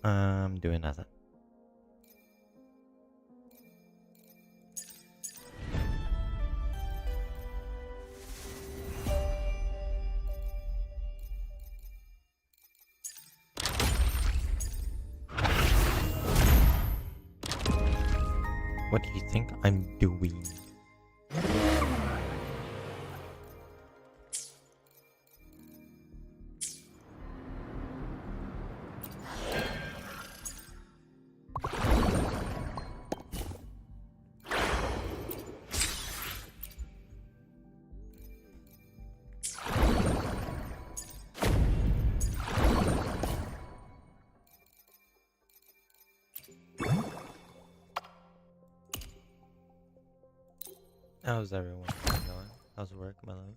I'm doing nothing. What do you think I'm doing? How's everyone going? How's work, my love?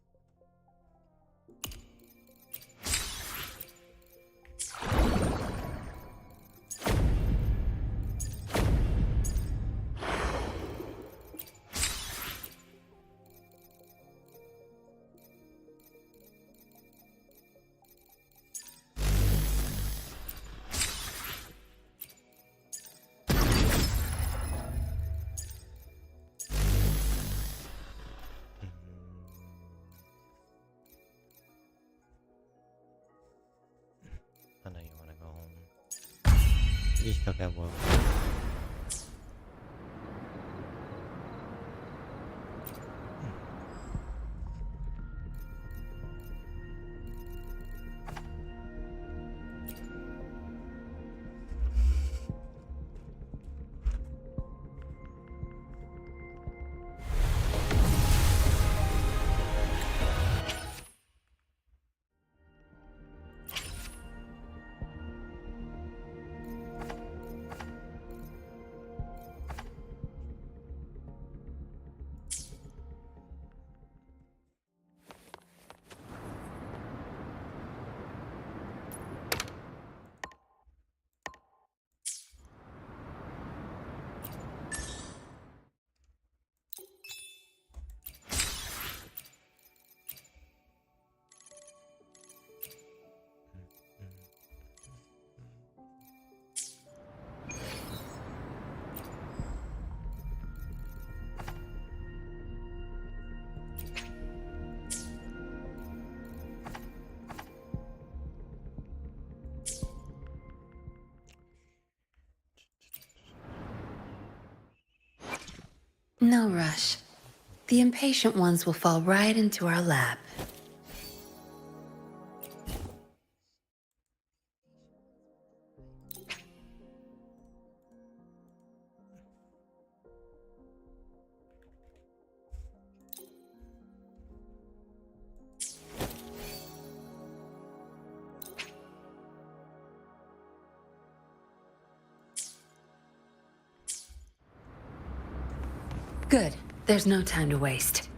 I know you want to go home. You still got work. No rush. The impatient ones will fall right into our lap. Good. There's no time to waste.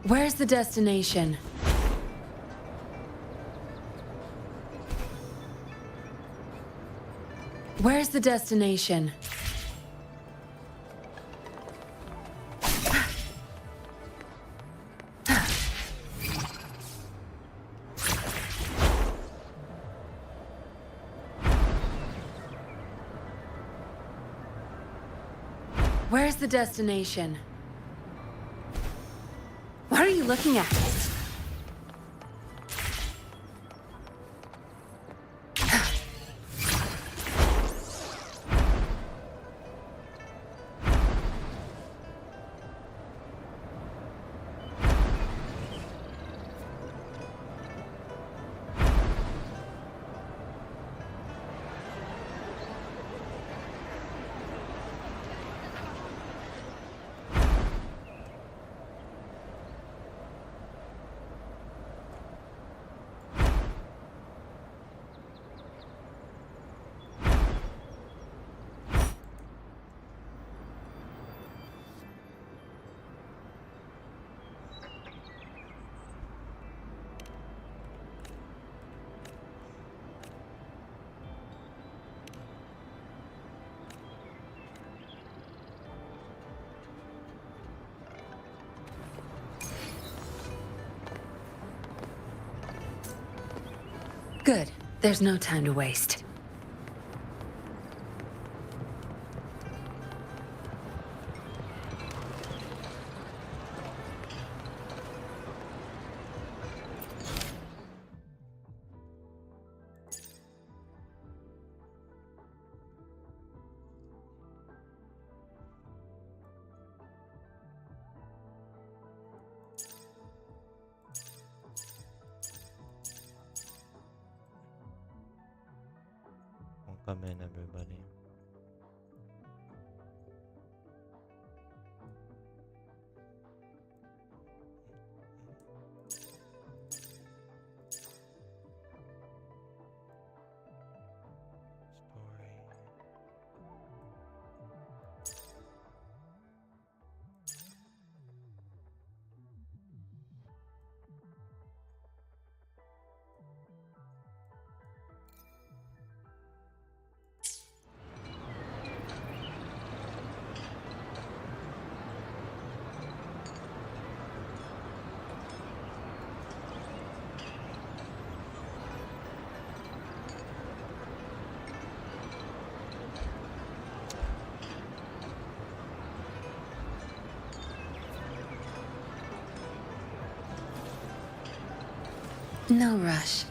Where's the destination? Where's the destination? Where's the destination? What are you looking at? Good. There's no time to waste. Welcome in, everybody. Story. No rush.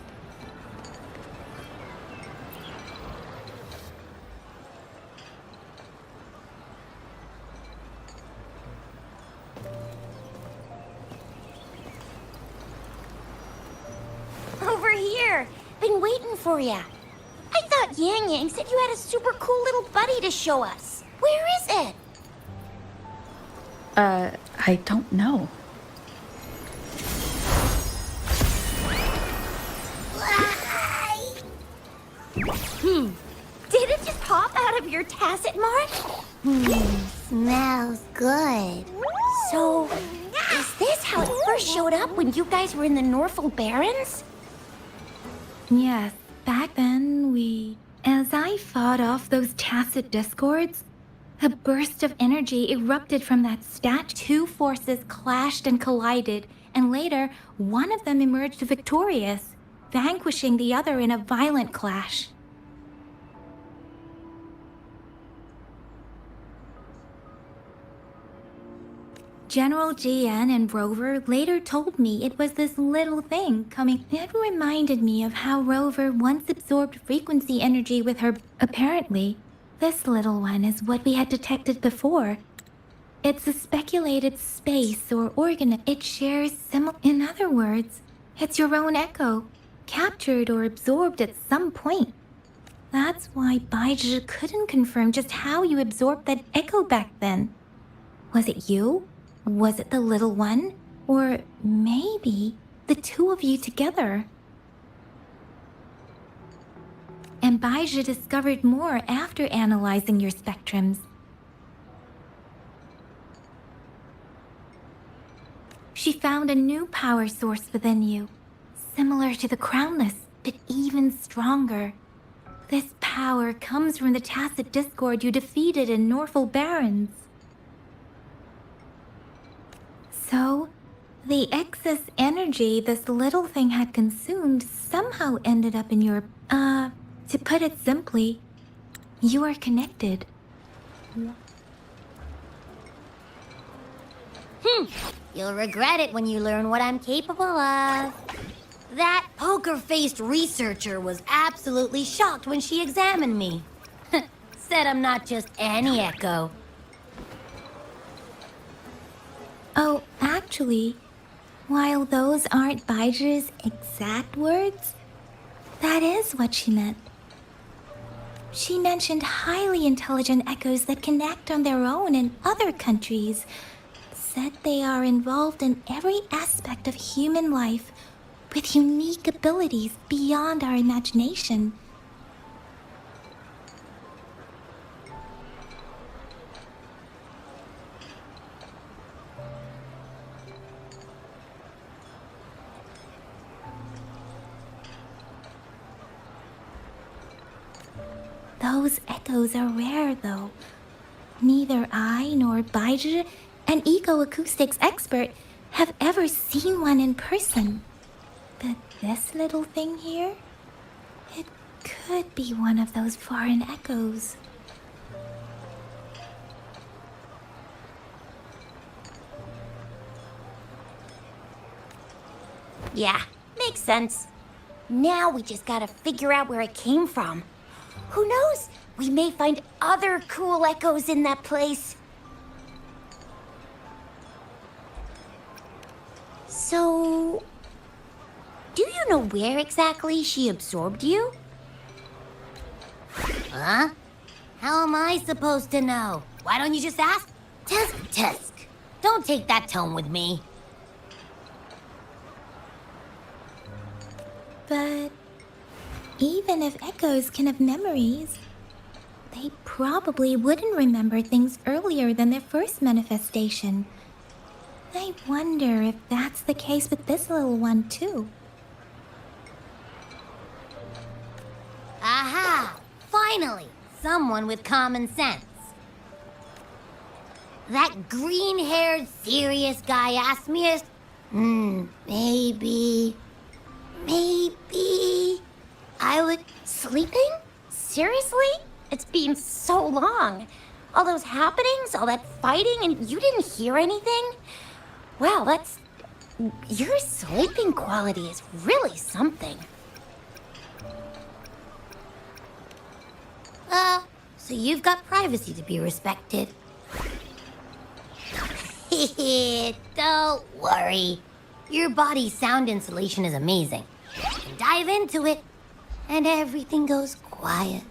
Over here! Been waiting for ya. I thought Yang Yang said you had a super cool little buddy to show us. Where is it? I don't know. Did it just pop out of your tacit mark? Smells good. So, is this how it first showed up when you guys were in the Norful Barrens? Yes, back then as I fought off those tacit discords, a burst of energy erupted from that stat. Two forces clashed and collided, and later, one of them emerged victorious, vanquishing the other in a violent clash. General GN and Rover later told me it was this little thing coming. It reminded me of how Rover once absorbed frequency energy with her. Apparently, this little one is what we had detected before. It's a speculated space or organ. It shares similar. In other words, it's your own echo, captured or absorbed at some point. That's why Baizhi couldn't confirm just how you absorbed that echo back then. Was it you? Was it the little one? Or maybe the two of you together? And Baizhi discovered more after analyzing your spectrums. She found a new power source within you, similar to the Crownless, but even stronger. This power comes from the Tacit Discord you defeated in Norful Barrens. So, the excess energy this little thing had consumed somehow ended up in your, to put it simply, you are connected. You'll regret it when you learn what I'm capable of. That poker-faced researcher was absolutely shocked when she examined me. Said I'm not just any echo. Oh, actually, while those aren't Baiji's exact words, that is what she meant. She mentioned highly intelligent echoes that can act on their own in other countries. Said they are involved in every aspect of human life with unique abilities beyond our imagination. Those echoes are rare, though. Neither I nor Baizhi, an eco-acoustics expert, have ever seen one in person. But this little thing here, it could be one of those foreign echoes. Yeah, makes sense. Now we just gotta figure out where it came from. Who knows? We may find other cool echoes in that place. So, do you know where exactly she absorbed you? Huh? How am I supposed to know? Why don't you just ask? Tisk, tisk. Don't take that tone with me. But even if echoes can have memories, they probably wouldn't remember things earlier than their first manifestation. I wonder if that's the case with this little one, too. Aha! Finally! Someone with common sense. That green-haired, serious guy asked me if... maybe... I would... Sleeping? Seriously? It's been so long. All those happenings, all that fighting, and you didn't hear anything? Wow, that's... Your sleeping quality is really something. So you've got privacy to be respected. Don't worry. Your body's sound insulation is amazing. You can dive into it, and everything goes quiet.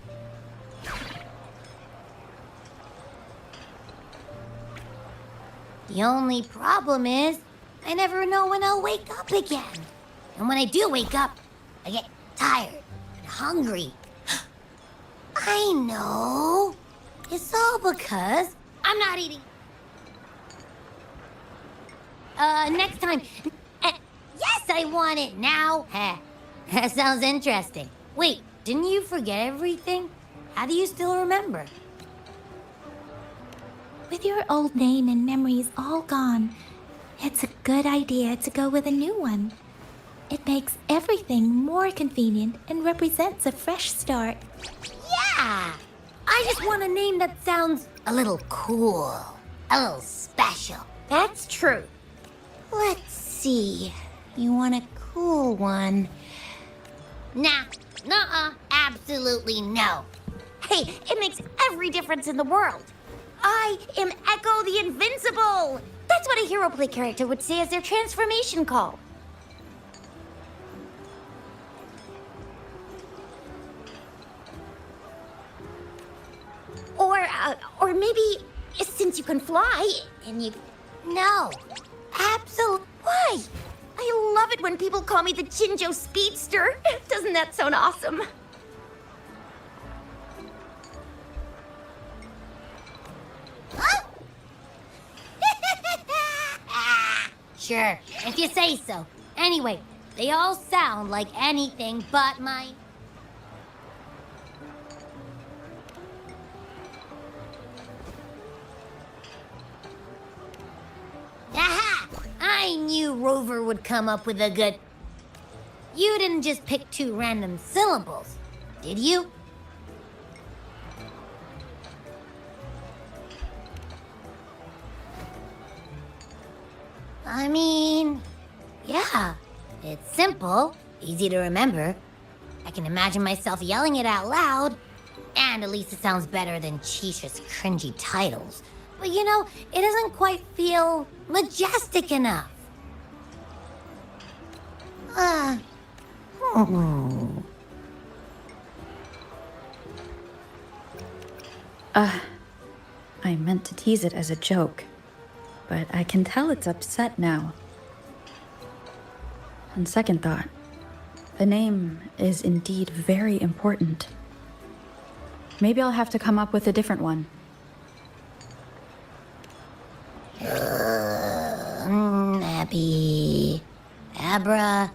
The only problem is, I never know when I'll wake up again. And when I do wake up, I get tired and hungry. I know. It's all because I'm not eating. Next time. Yes, I want it now. That sounds interesting. Wait, didn't you forget everything? How do you still remember? With your old name and memories all gone, it's a good idea to go with a new one. It makes everything more convenient and represents a fresh start. Yeah! I just want a name that sounds a little cool, a little special. That's true. Let's see. You want a cool one? Nah, nuh-uh, absolutely no. Hey, it makes every difference in the world. I am Echo the Invincible! That's what a hero play character would say as their transformation call. Or maybe since you can fly and you... No, absolutely. Why? I love it when people call me the Jinjo Speedster. Doesn't that sound awesome? Huh? Sure, if you say so. Anyway, they all sound like anything but my... Aha! I knew Rover would come up with a good... You didn't just pick two random syllables, did you? I mean, yeah, it's simple, easy to remember. I can imagine myself yelling it out loud, and at least it sounds better than Chisha's cringy titles. But you know, it doesn't quite feel majestic enough. I meant to tease it as a joke, but I can tell it's upset now. On second thought, the name is indeed very important. Maybe I'll have to come up with a different one. Abby... Abra...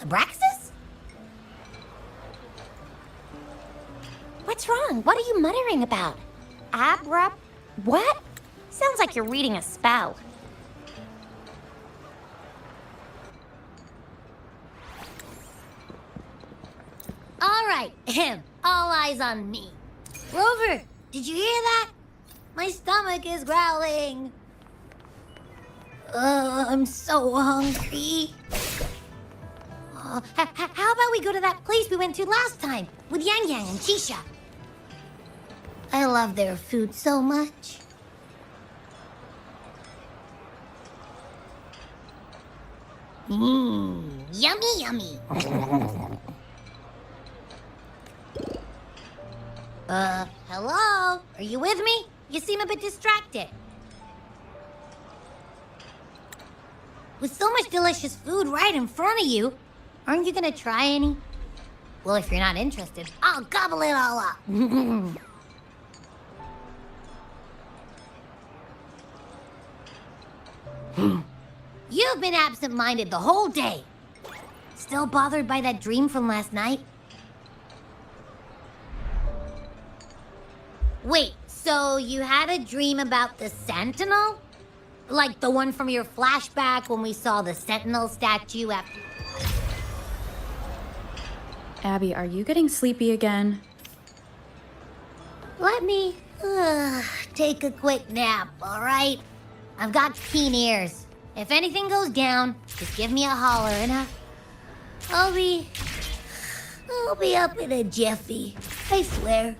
Abraxas? What's wrong? What are you muttering about? Abra... What? Sounds like you're reading a spell. All right, all eyes on me. Rover, did you hear that? My stomach is growling. I'm so hungry. How about we go to that place we went to last time with Yang Yang and Chisha? I love their food so much. Yummy, yummy. Hello? Are you with me? You seem a bit distracted. With so much delicious food right in front of you, aren't you gonna try any? Well, if you're not interested, I'll gobble it all up. You've been absent-minded the whole day. Still bothered by that dream from last night? Wait, so you had a dream about the Sentinel? Like the one from your flashback when we saw the Sentinel statue after... Abby, are you getting sleepy again? Let me take a quick nap, all right? I've got keen ears. If anything goes down, just give me a holler and I'll be up in a jiffy. I swear.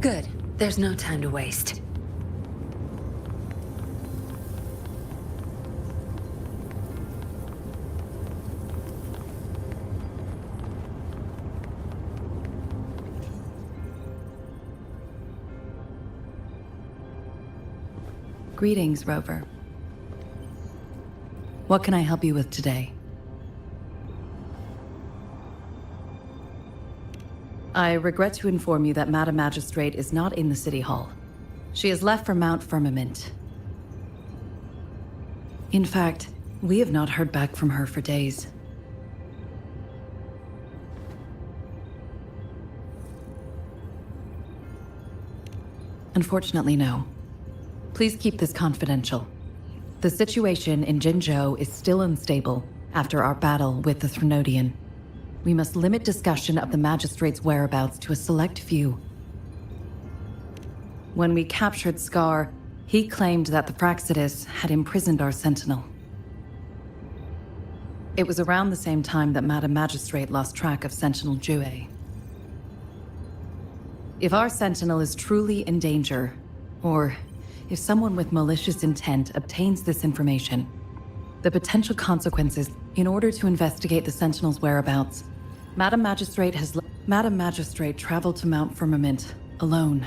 Good. There's no time to waste. Greetings, Rover. What can I help you with today? I regret to inform you that Madam Magistrate is not in the City Hall. She has left for Mount Firmament. In fact, we have not heard back from her for days. Unfortunately, no. Please keep this confidential. The situation in Jinzhou is still unstable after our battle with the Threnodian. We must limit discussion of the Magistrate's whereabouts to a select few. When we captured Scar, he claimed that the Praxidus had imprisoned our Sentinel. It was around the same time that Madam Magistrate lost track of Sentinel Jue. If our Sentinel is truly in danger, or if someone with malicious intent obtains this information, the potential consequences in order to investigate the Sentinel's whereabouts, Madam Magistrate traveled to Mount Firmament alone.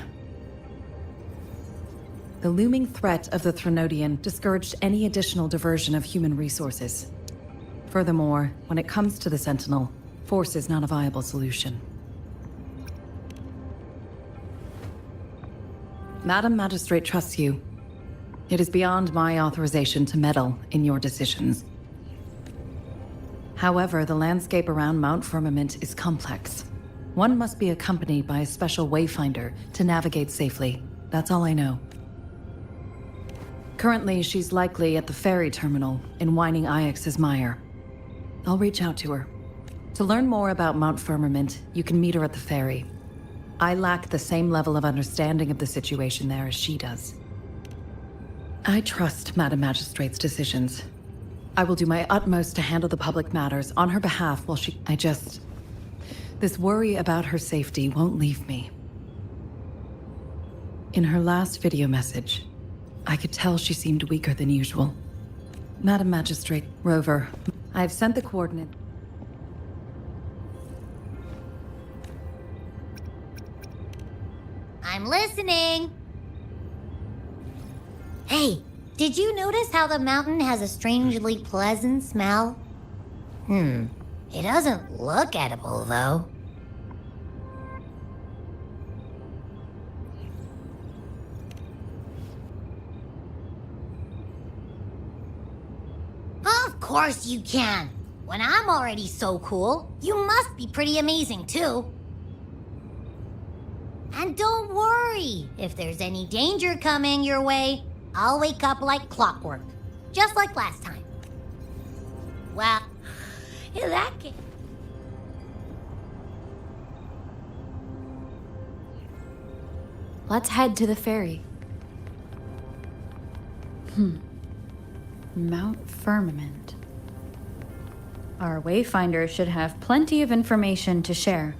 The looming threat of the Threnodian discouraged any additional diversion of human resources. Furthermore, when it comes to the Sentinel, force is not a viable solution. Madam Magistrate trusts you. It is beyond my authorization to meddle in your decisions. However, the landscape around Mount Firmament is complex. One must be accompanied by a special wayfinder to navigate safely. That's all I know. Currently, she's likely at the ferry terminal in Whining Ix's Mire. I'll reach out to her. To learn more about Mount Firmament, you can meet her at the ferry. I lack the same level of understanding of the situation there as she does. I trust Madam Magistrate's decisions. I will do my utmost to handle the public matters on her behalf while this worry about her safety won't leave me. In her last video message, I could tell she seemed weaker than usual. Madam Magistrate, Rover, I've sent the coordinate. I'm listening. Hey, did you notice how the mountain has a strangely pleasant smell? It doesn't look edible, though. Of course you can. When I'm already so cool, you must be pretty amazing, too. And don't worry, if there's any danger coming your way, I'll wake up like clockwork, just like last time. Well, in that case... Let's head to the ferry. Mount Firmament. Our wayfinder should have plenty of information to share.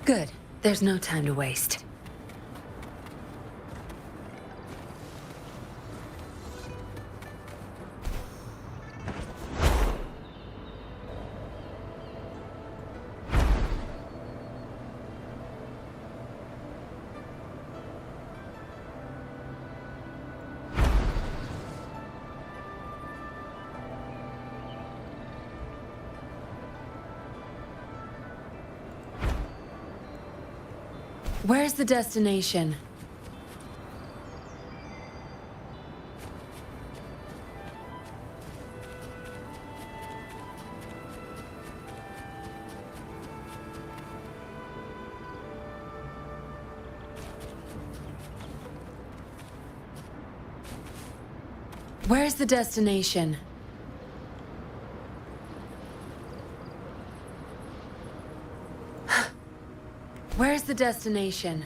Good. There's no time to waste. Where's the destination? Where's the destination? Where's the destination?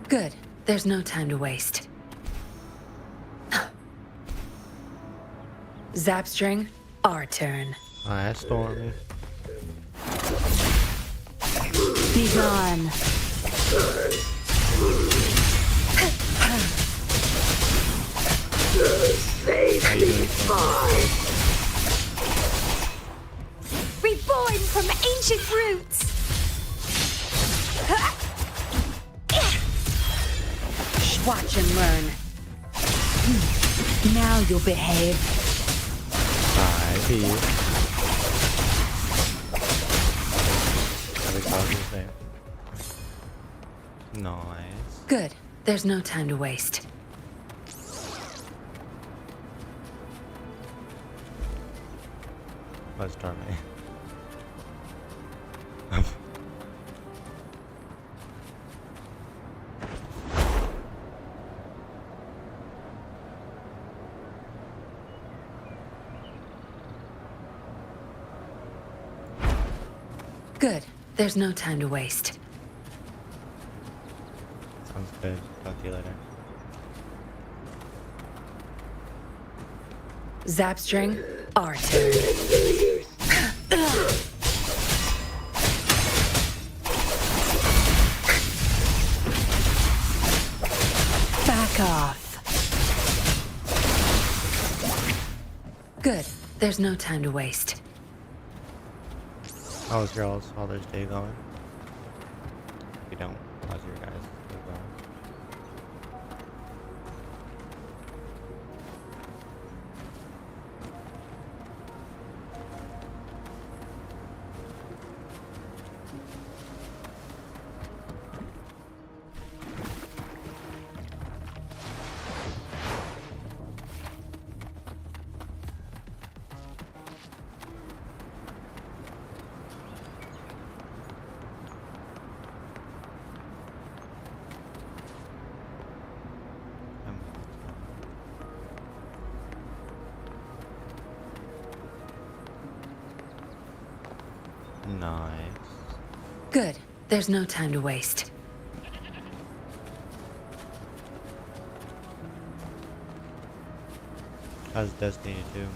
Good. There's no time to waste. Zapstring, our turn. Alright, Stormy. Be gone. How you doing, Stormy? Reborn from ancient roots! Watch and learn. Now you'll behave. I beat. I think that was the same. Nice. Good. There's no time to waste. Let's start me. Good. There's no time to waste. Sounds good. Talk to you later. Zapstring, our turn. Back off. Good. There's no time to waste. How's your all's Father's Day going? If you don't, how's your guys' day going? Nice. Good. There's no time to waste. How's Destiny 2?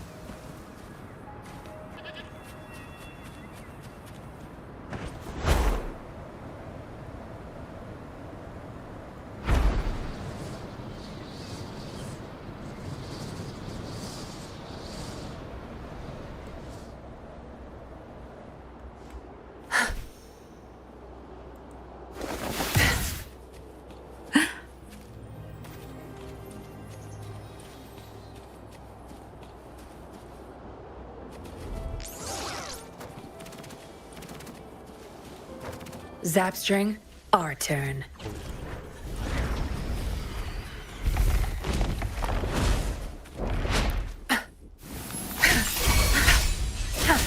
Zapstring, our turn.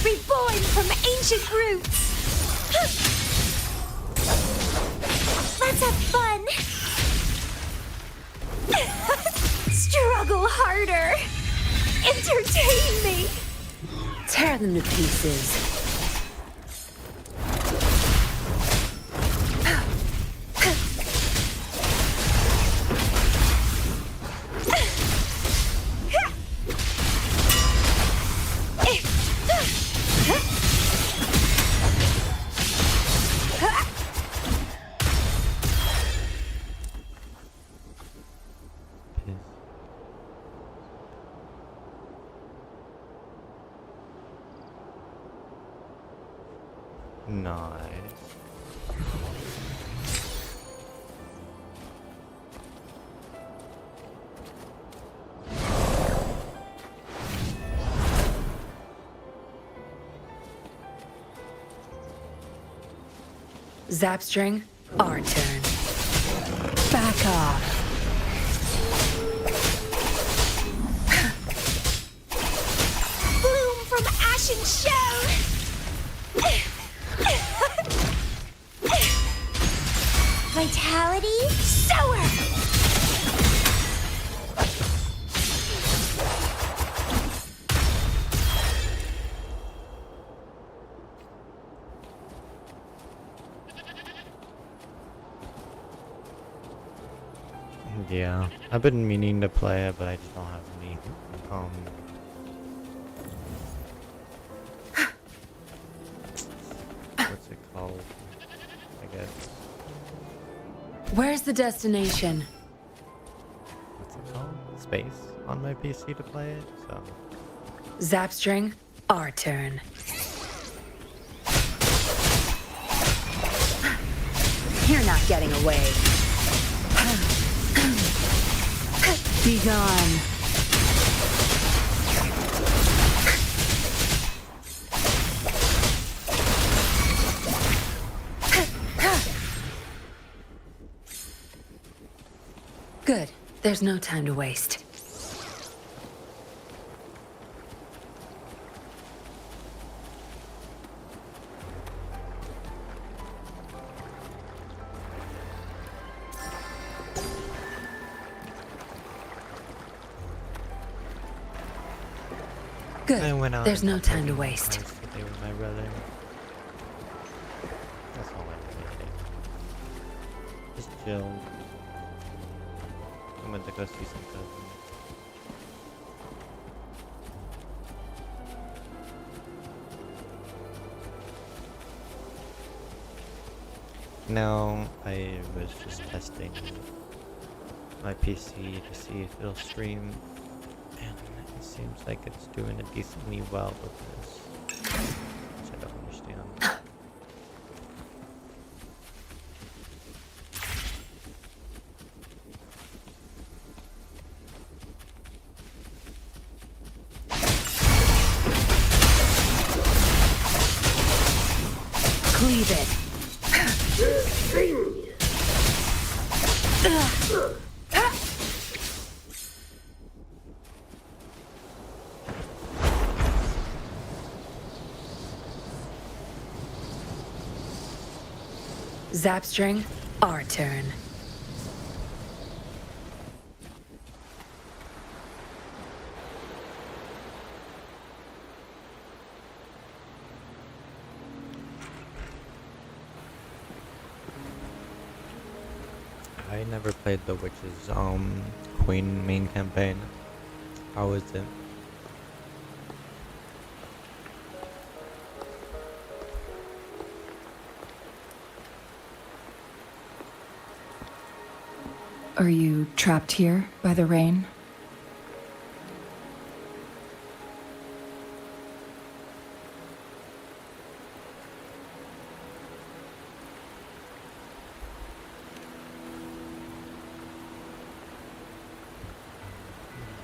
Reborn from ancient roots! Let's have fun! Struggle harder! Entertain me! Tear them to pieces. Nice. Zapstring, our turn. Back off. Bloom from ashen shell! Vitality, sour! Yeah, I've been meaning to play it, but I just don't have any what's it called? I guess. Where's the destination? What's it called? Space on my PC to play it, so Zapstring, our turn. not getting away. Be gone. Good. There's no time to waste. I Good. went out There's and no got time to Pokemon waste. cards today with my brother. That's all I really did. Just chilled. I went to go see some cousins. No, I was just testing my PC to see if it'll stream, and it seems like it's doing it decently well with this, which I don't understand. Cleave it. Zapstring, our turn. I never played the Witch's Queen main campaign. How is it? Are you trapped here by the rain?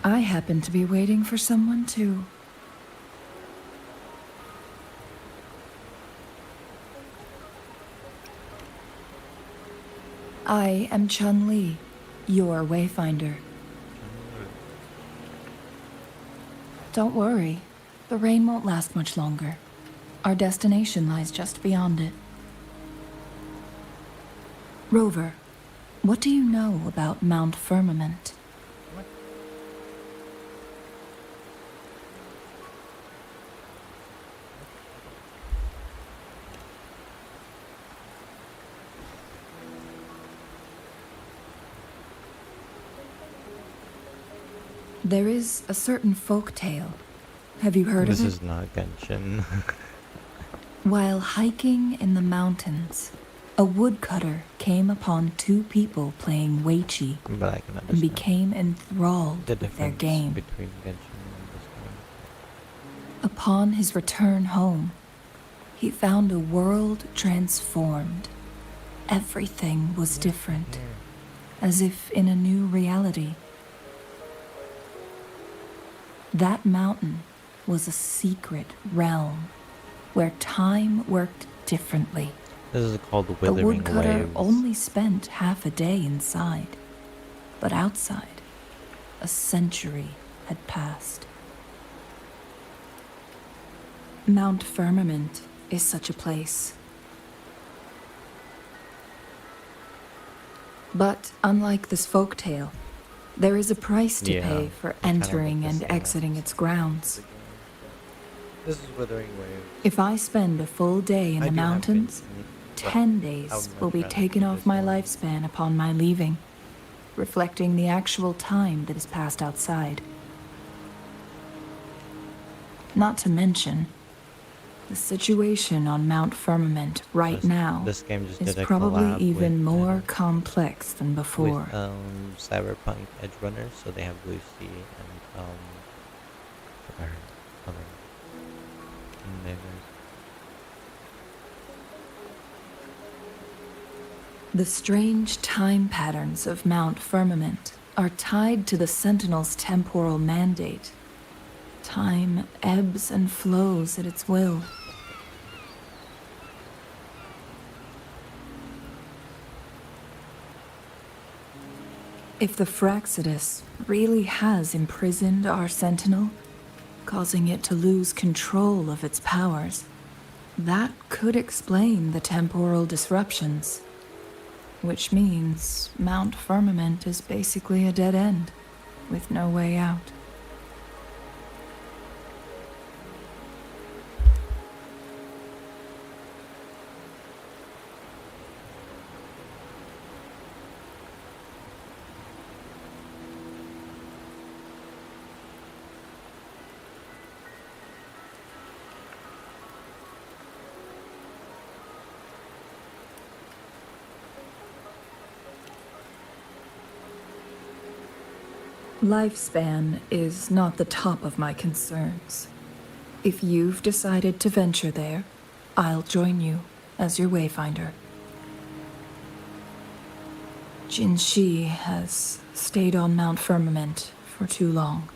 I happen to be waiting for someone too. I am Chun-Li, your wayfinder. Don't worry, the rain won't last much longer. Our destination lies just beyond it. Rover, what do you know about Mount Firmament? There is a certain folk tale. Have you heard This of it? is not Genshin. While hiking in the mountains, a woodcutter came upon two people playing Weiqi But I can and understand became enthralled the with their difference game. between Genshin and this one. Upon his return home, he found a world transformed. Everything was different, as if in a new reality. That mountain was a secret realm where time worked differently. This is called The Withering woodcutter Waves. only spent half a day inside, but outside, a century had passed. Mount Firmament is such a place. But unlike this folktale, there is a price to Yeah, pay for kind of entering like and the same exiting its grounds. This is Withering Waves. If I spend a full day in I the do have mountains, Genshin, but 10 I days would will much be rather taken do off this my one. lifespan upon my leaving, reflecting the actual time that is passed outside. Not to mention, the situation on Mount Firmament right This- now This game just is did a probably collab even with, more complex than before. with Cyberpunk Edge Runners, so they have Lucy and forgot her other name is. The strange time patterns of Mount Firmament are tied to the Sentinel's temporal mandate. Time ebbs and flows at its will. If the Fraxidus really has imprisoned our Sentinel, causing it to lose control of its powers, that could explain the temporal disruptions. Which means Mount Firmament is basically a dead end, with no way out. Lifespan is not the top of my concerns. If you've decided to venture there, I'll join you as your wayfinder. Jinshi has stayed on Mount Firmament for too long.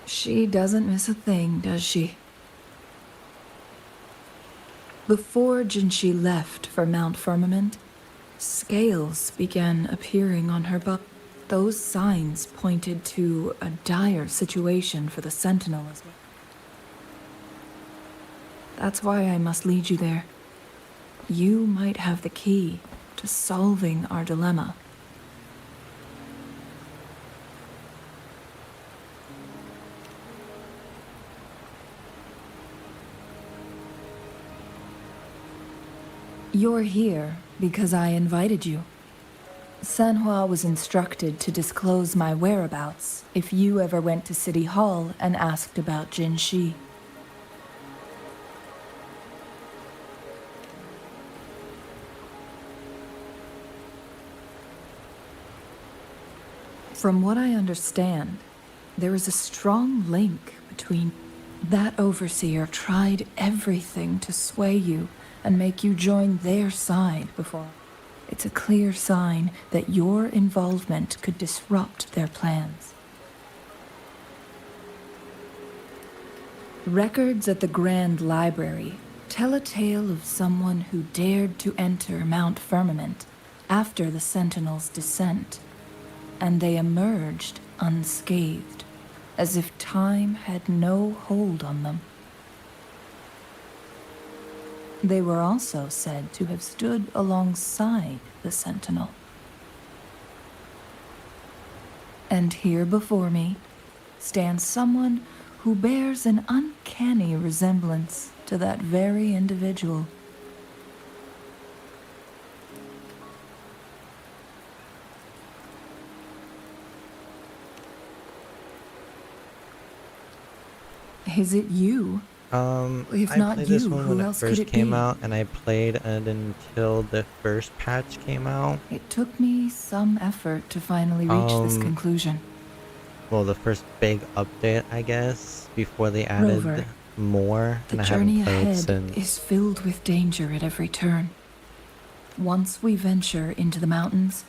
She doesn't miss a thing, does she? Before Jinshi left for Mount Firmament, scales began appearing on her butt. Those signs pointed to a dire situation for the Sentinel as well. That's why I must lead you there. You might have the key to solving our dilemma. You're here because I invited you. Sanhua was instructed to disclose my whereabouts if you ever went to City Hall and asked about Jinshi. From what I understand, there is a strong link between... That overseer tried everything to sway you and make you join their side before. It's a clear sign that your involvement could disrupt their plans. Records at the Grand Library tell a tale of someone who dared to enter Mount Firmament after the Sentinel's descent, and they emerged unscathed, as if time had no hold on them. They were also said to have stood alongside the Sentinel. And here before me stands someone who bears an uncanny resemblance to that very individual. Is it you? If I not played this you, one who when it else could first it came be? out, and I played it until the first patch came out. It took me some effort to finally reach this conclusion. Well, the first big update, I guess, before they added Rover, more, The and I journey haven't played ahead since. is filled with danger at every turn. Once we venture into the mountains,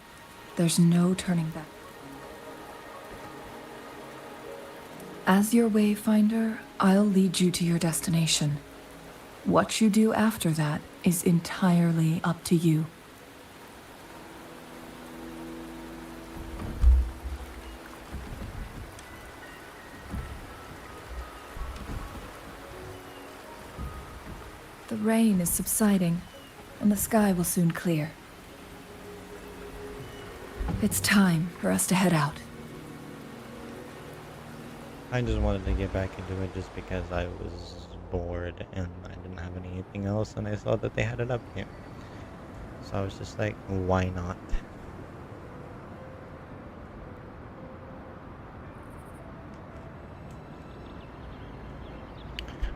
there's no turning back. As your wayfinder, I'll lead you to your destination. What you do after that is entirely up to you. The rain is subsiding, and the sky will soon clear. It's time for us to head out. I just wanted to get back into it just because I was bored and I didn't have anything else, and I saw that they had it up here. So I was just like, why not?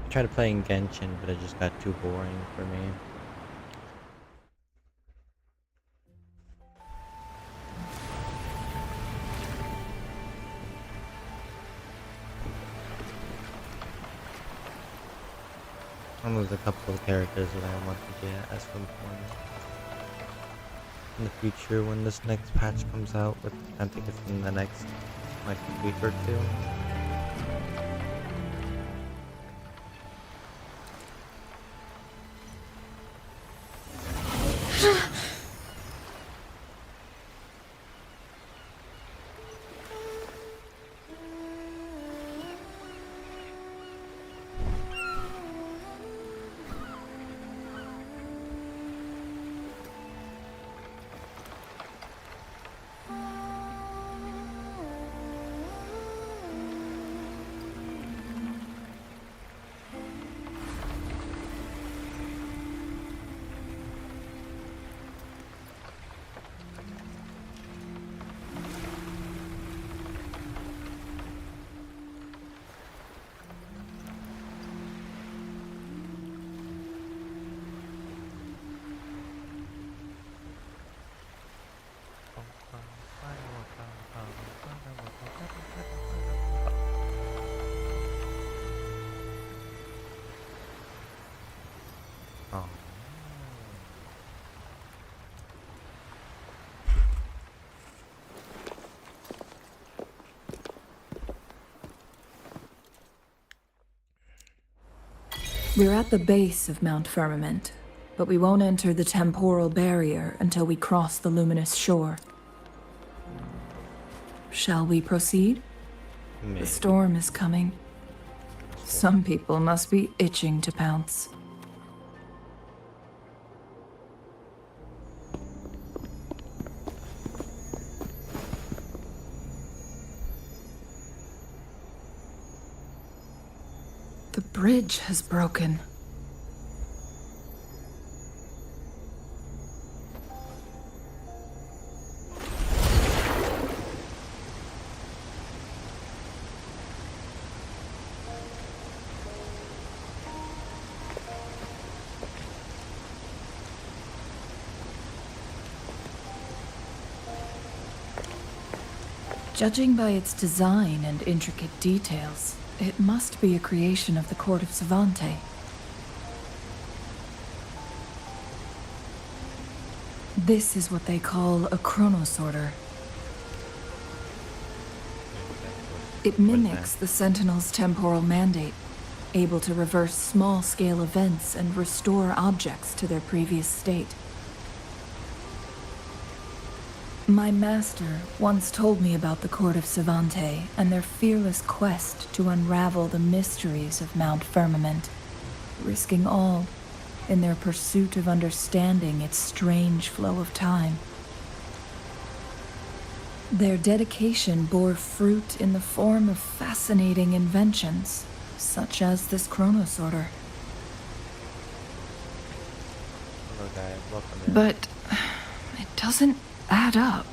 I tried playing Genshin, but it just got too boring for me. There's a couple of characters that I want to get as from in the future when this next patch comes out, which I think it's in the next like week or two. Oh. We're at the base of Mount Firmament, but we won't enter the temporal barrier until we cross the luminous shore. Shall we proceed? Maybe. The storm is coming. Some people must be itching to pounce. The bridge has broken. Judging by its design and intricate details, it must be a creation of the Court of Savante. This is what they call a chronosorter. It mimics the Sentinel's temporal mandate, able to reverse small-scale events and restore objects to their previous state. My master once told me about the Court of Savante and their fearless quest to unravel the mysteries of Mount Firmament, risking all in their pursuit of understanding its strange flow of time. Their dedication bore fruit in the form of fascinating inventions, such as this chronosorter. Hello guys, welcome in. But it doesn't add up.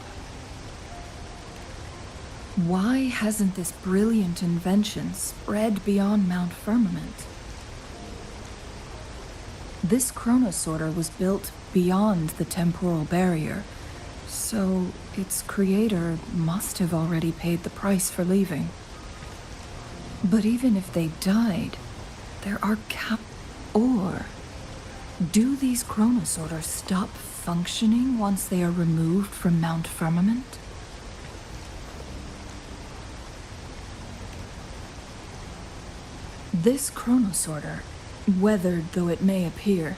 Why hasn't this brilliant invention spread beyond Mount Firmament? This chronosorter was built beyond the temporal barrier, so its creator must have already paid the price for leaving. But even if they died, there are or do these chronosorters stop functioning once they are removed from Mount Firmament? This chronosorter, weathered though it may appear,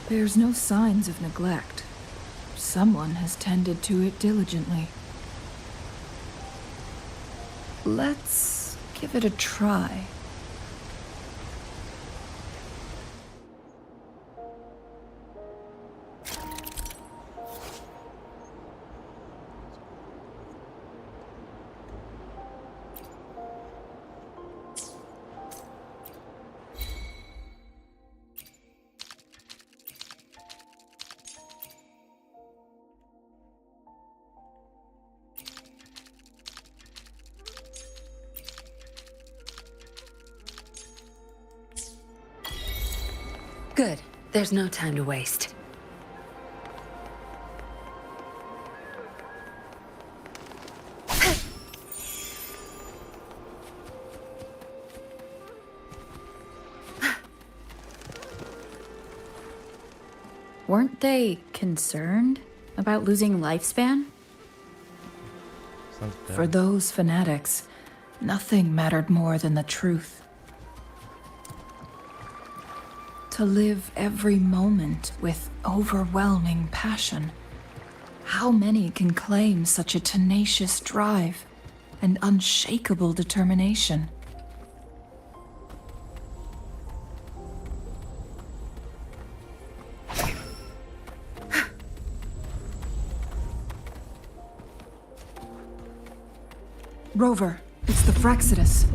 bears no signs of neglect. Someone has tended to it diligently. Let's give it a try. Good. There's no time to waste. Weren't they concerned about losing lifespan? Sounds For good. those fanatics, nothing mattered more than the truth. To live every moment with overwhelming passion. How many can claim such a tenacious drive and unshakable determination? Rover, it's the Fraxidus.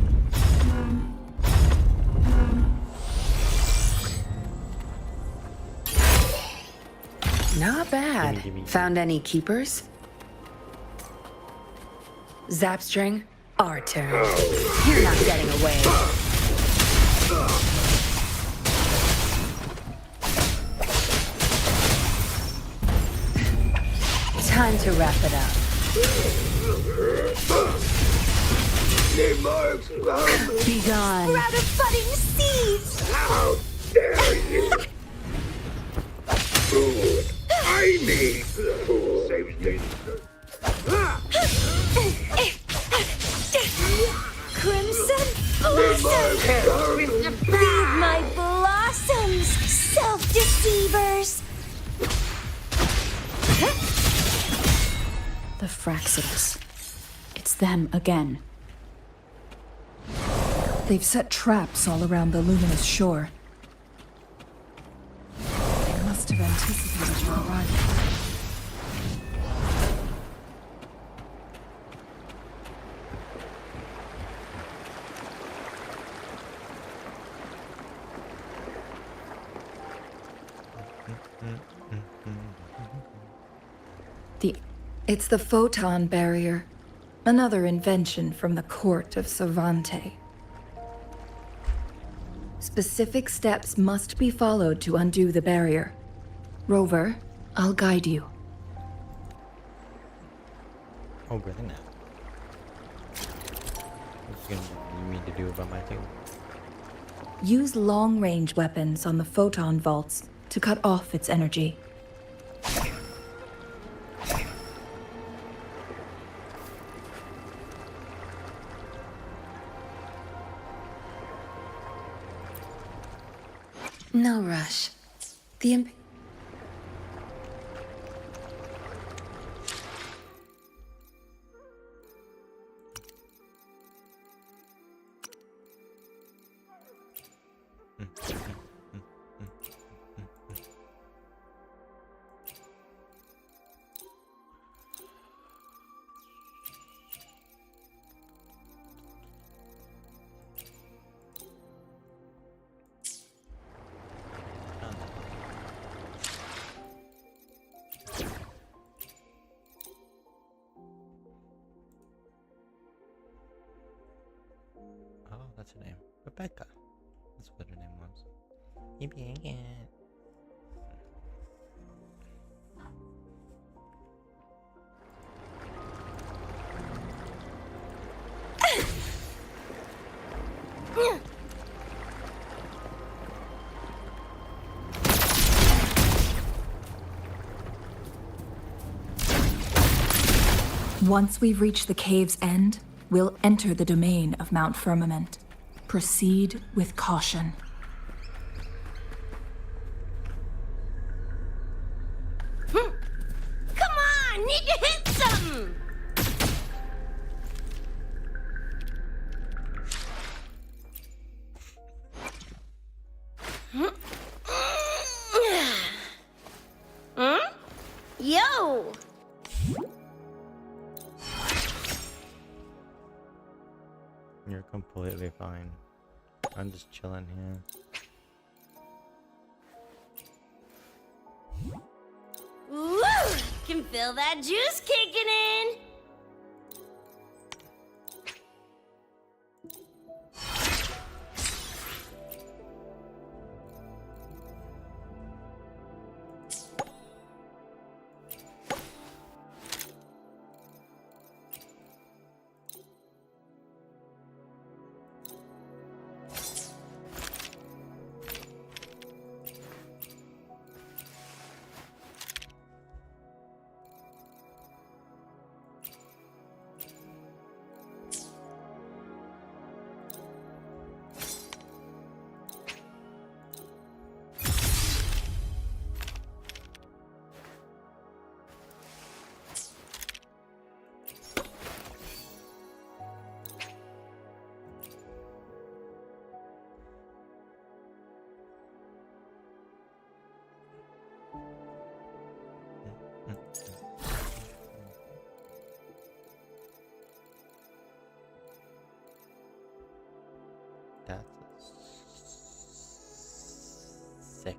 Not bad. Gimme. Found any keepers? Zapstring, our turn. You're not getting away. Time to wrap it up. Be gone. Out of budding seeds! How dare you! Food! I need food! Saves me. Crimson blossom! Feed my blossoms, self-deceivers! The Fraxidus. It's them again. They've set traps all around the luminous shore. They must have anticipated your arrival. It's the photon barrier, another invention from the court of Savante. Specific steps must be followed to undo the barrier. Rover, I'll guide you. Oh, really now? What you need me to do about my thing? Use long-range weapons on the photon vaults to cut off its energy. No rush. The Oh, that's her name. Rebecca. That's what her name was. Rebecca. Once we've reached the cave's end, we'll enter the domain of Mount Firmament. Proceed with caution. Come on, need to hit something! Huh? Yo! You're completely fine. I'm just chilling here. Woo! Can feel that juice kicking in! That's sick.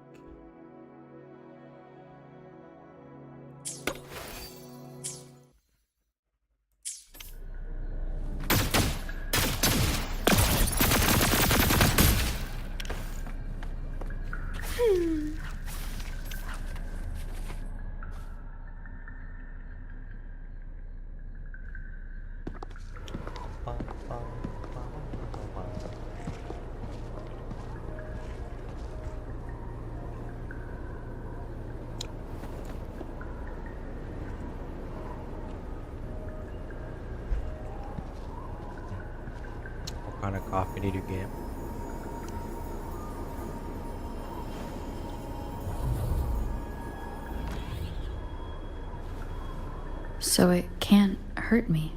What kind of coffee did you get? So it can't hurt me.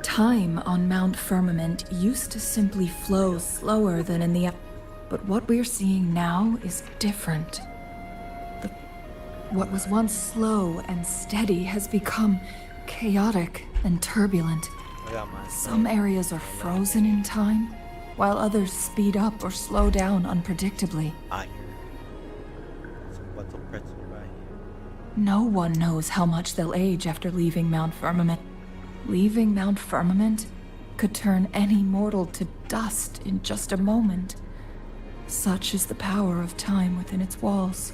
Time on Mount Firmament used to simply flow slower than in the... But what we're seeing now is different. What was once slow and steady has become chaotic and turbulent. I got mine. Some areas are frozen in time, while others speed up or slow down unpredictably. Iron. So what's a pretzel right here? No one knows how much they'll age after leaving Mount Firmament. Leaving Mount Firmament could turn any mortal to dust in just a moment. Such is the power of time within its walls.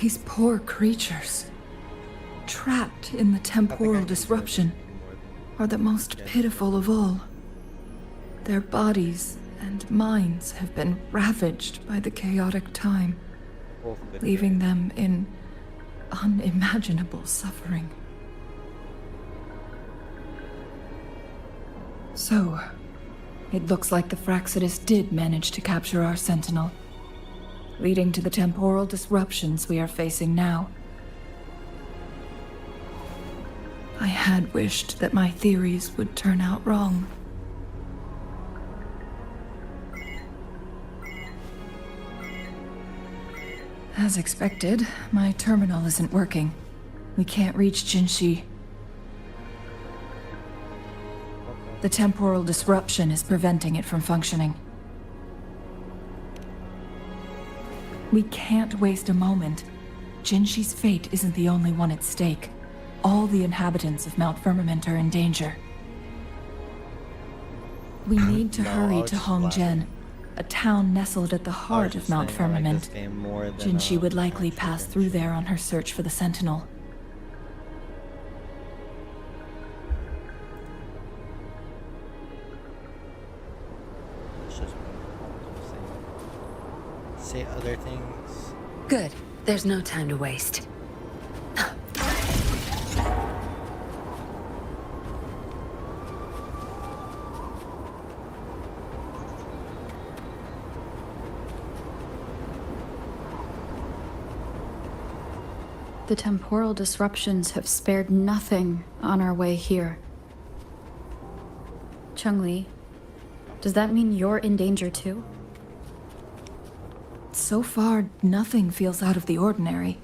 These poor creatures, trapped in the temporal disruption, are the most pitiful of all. Their bodies and minds have been ravaged by the chaotic time, leaving them in unimaginable suffering. So, it looks like the Fraxidus did manage to capture our Sentinel, leading to the temporal disruptions we are facing now. I had wished that my theories would turn out wrong. As expected, my terminal isn't working. We can't reach Jinshi. The temporal disruption is preventing it from functioning. We can't waste a moment. Jinshi's fate isn't the only one at stake. All the inhabitants of Mount Firmament are in danger. We need to hurry to Hongjian, a town nestled at the heart of Mount Firmament. Jinshi would likely pass through there on her search for the Sentinel. Say other things. Good. There's no time to waste. The temporal disruptions have spared nothing on our way here. Changli, does that mean you're in danger too? So far, nothing feels out of the ordinary.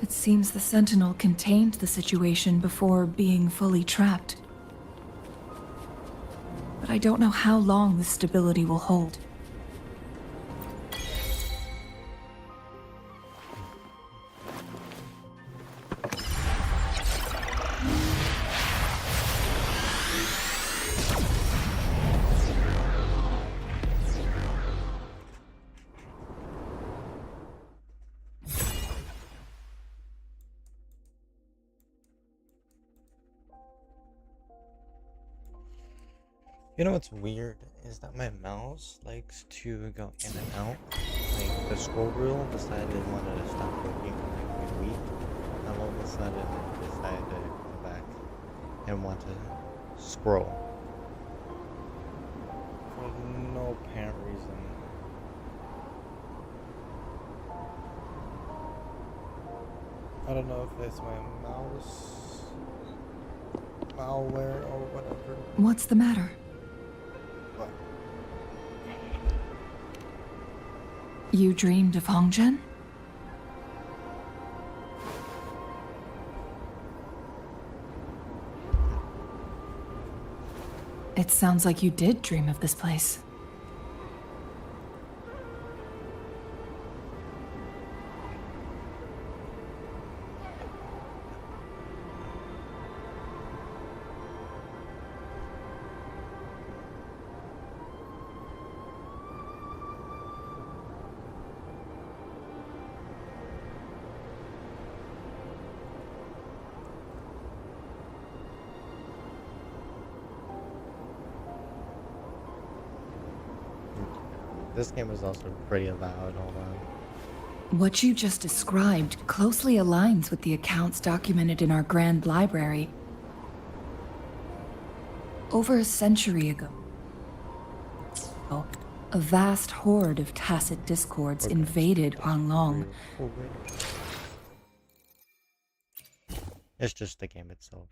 It seems the Sentinel contained the situation before being fully trapped. But I don't know how long this stability will hold. You know what's weird is that my mouse likes to go in and out. Like the scroll wheel decided it wanted to stop working for like a week, and all of a sudden it decided to come back and want to scroll for no apparent reason. I don't know if it's my mouse malware or whatever. What's the matter? But You dreamed of Hongzhen? It sounds like you did dream of this place. this game is also pretty loud. Hold on. What you just described closely aligns with the accounts documented in our Grand Library. Over a century ago, a vast horde of tacit discords invaded Huanglong. Oh, wait. It's just the game itself.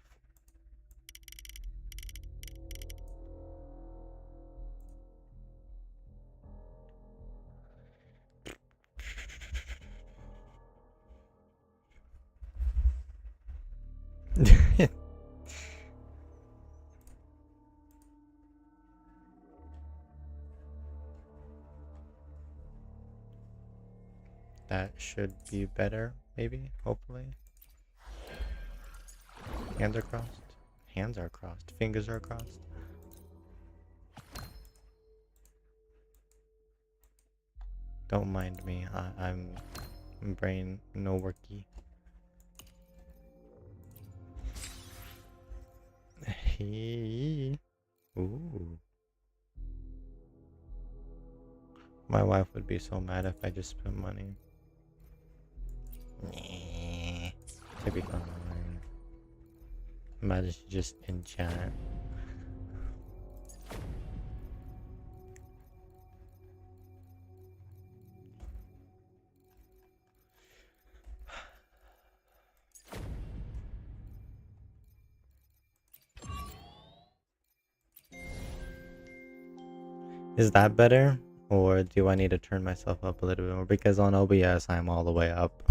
That should be better, maybe, hopefully. Hands are crossed. Hands are crossed. Fingers are crossed. Don't mind me. I'm brain no worky. Ooh. My wife would be so mad if I just spent money. Should be fine. Imagine she just enchant. Is that better? Or do I need to turn myself up a little bit more? Because on OBS I'm all the way up.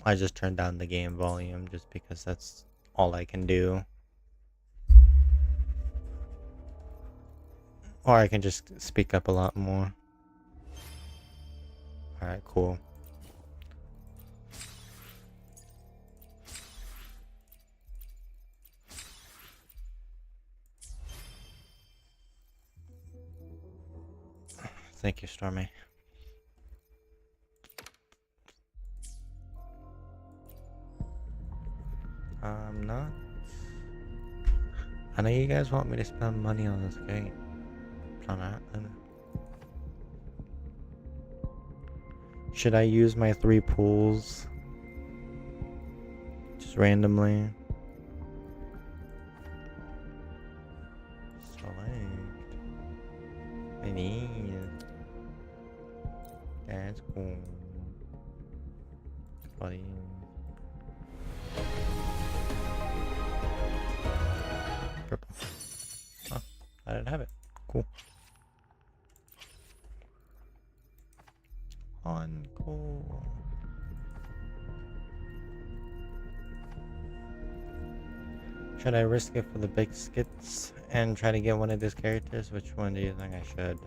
I just turned down the game volume just because that's all I can do. Or I can just speak up a lot more. Alright, cool. Thank you, Stormy. I'm not. I know you guys want me to spend money on this game. I'm not. Should I use my 3 pools? Just randomly? Select. I need. That's cool. Buddy. Purple. Oh, I didn't have it. Cool. On cool. Should I risk it for the big skits and try to get one of these characters? Which one do you think I should?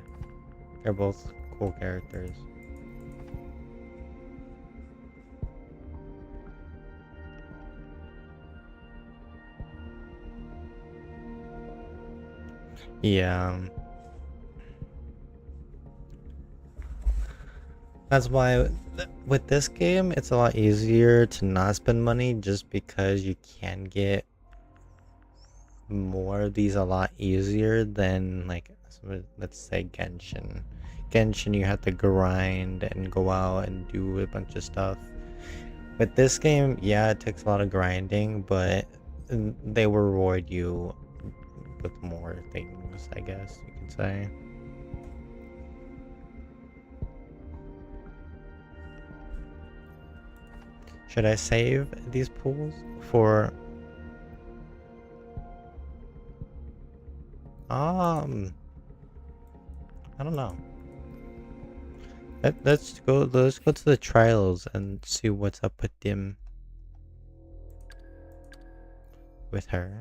They're both cool characters. Yeah. That's why with this game it's a lot easier to not spend money just because you can get more of these a lot easier than like let's say Genshin. Genshin you have to grind and go out and do a bunch of stuff. With this game, yeah, it takes a lot of grinding, but they will reward you with more things, I guess you can say. Should I save these pools for I don't know. Let's go to the trials and see what's up with them. With her.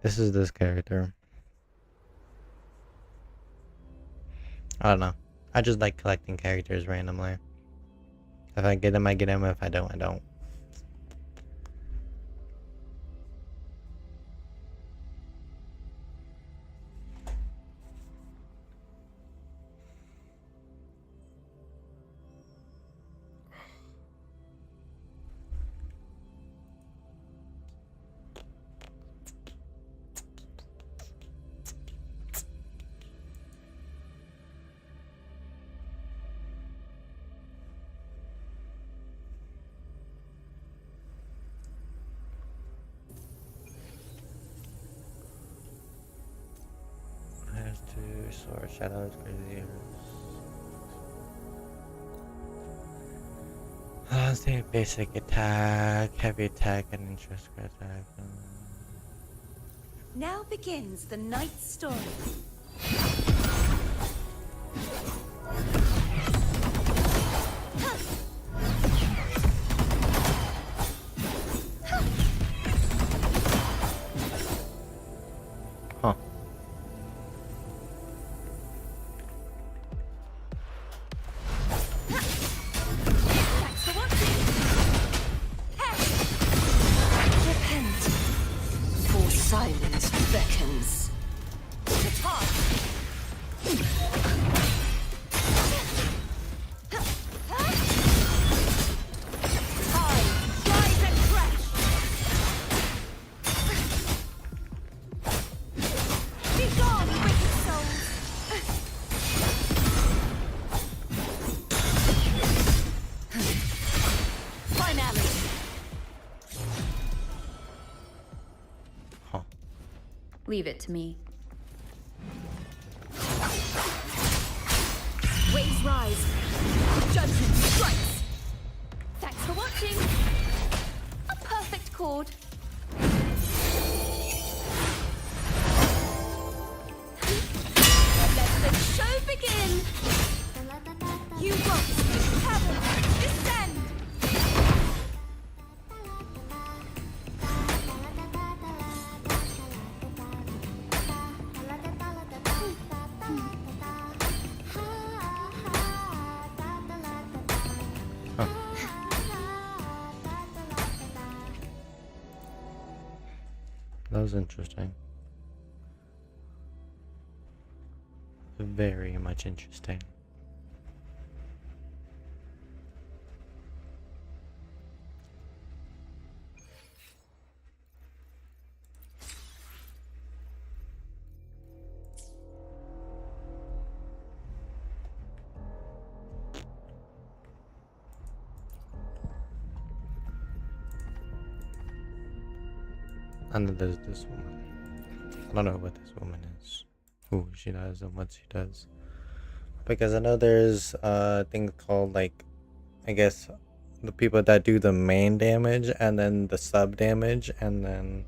This is this character. I don't know. I just like collecting characters randomly. If I get them, I get them. If I don't, I don't. Sword, shadows, crazy. Let's see, basic attack, heavy attack, and interest attack. Now begins the night's story. Huh. Silence beckons. Rise and crash. Be gone, wicked souls. Finality. Leave it to me. Waves rise. Judgment strikes. Thanks for watching. A perfect chord. Let the show begin. You won't cavern. Descend. That was interesting. Very much interesting. And then there's this woman. I don't know what this woman is, who she does and what she does, because I know there's things called, like, I guess the people that do the main damage and then the sub damage and then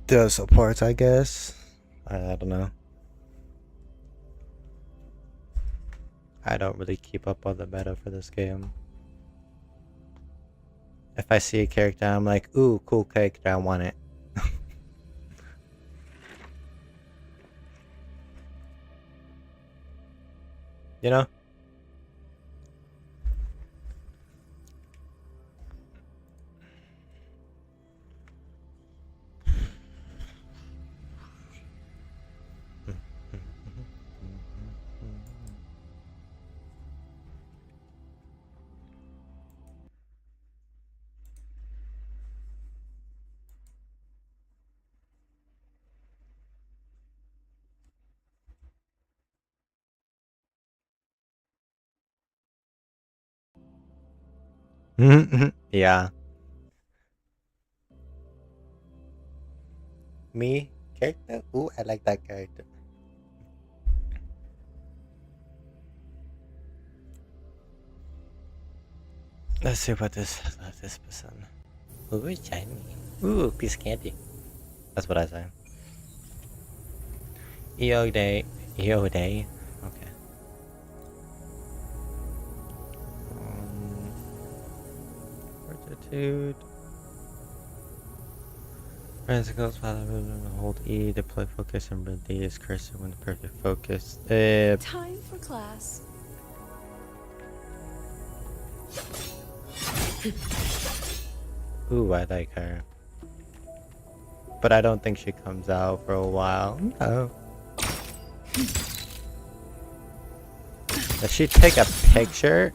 the supports, I guess. I don't know. I don't really keep up on the meta for this game. If I see a character, I'm like, ooh, cool character, I want it. You know? Yeah. Me? Character? Ooh, I like that character. Let's see what this percent. Ooh, shiny. Ooh, piece of candy. That's what I say. EO day. EO day. Okay. Fortitude. Principles, hold E, deploy focus, and release cursor when the perfect focus. Time for class. Ooh, I like her. But I don't think she comes out for a while. No. Does she take a picture?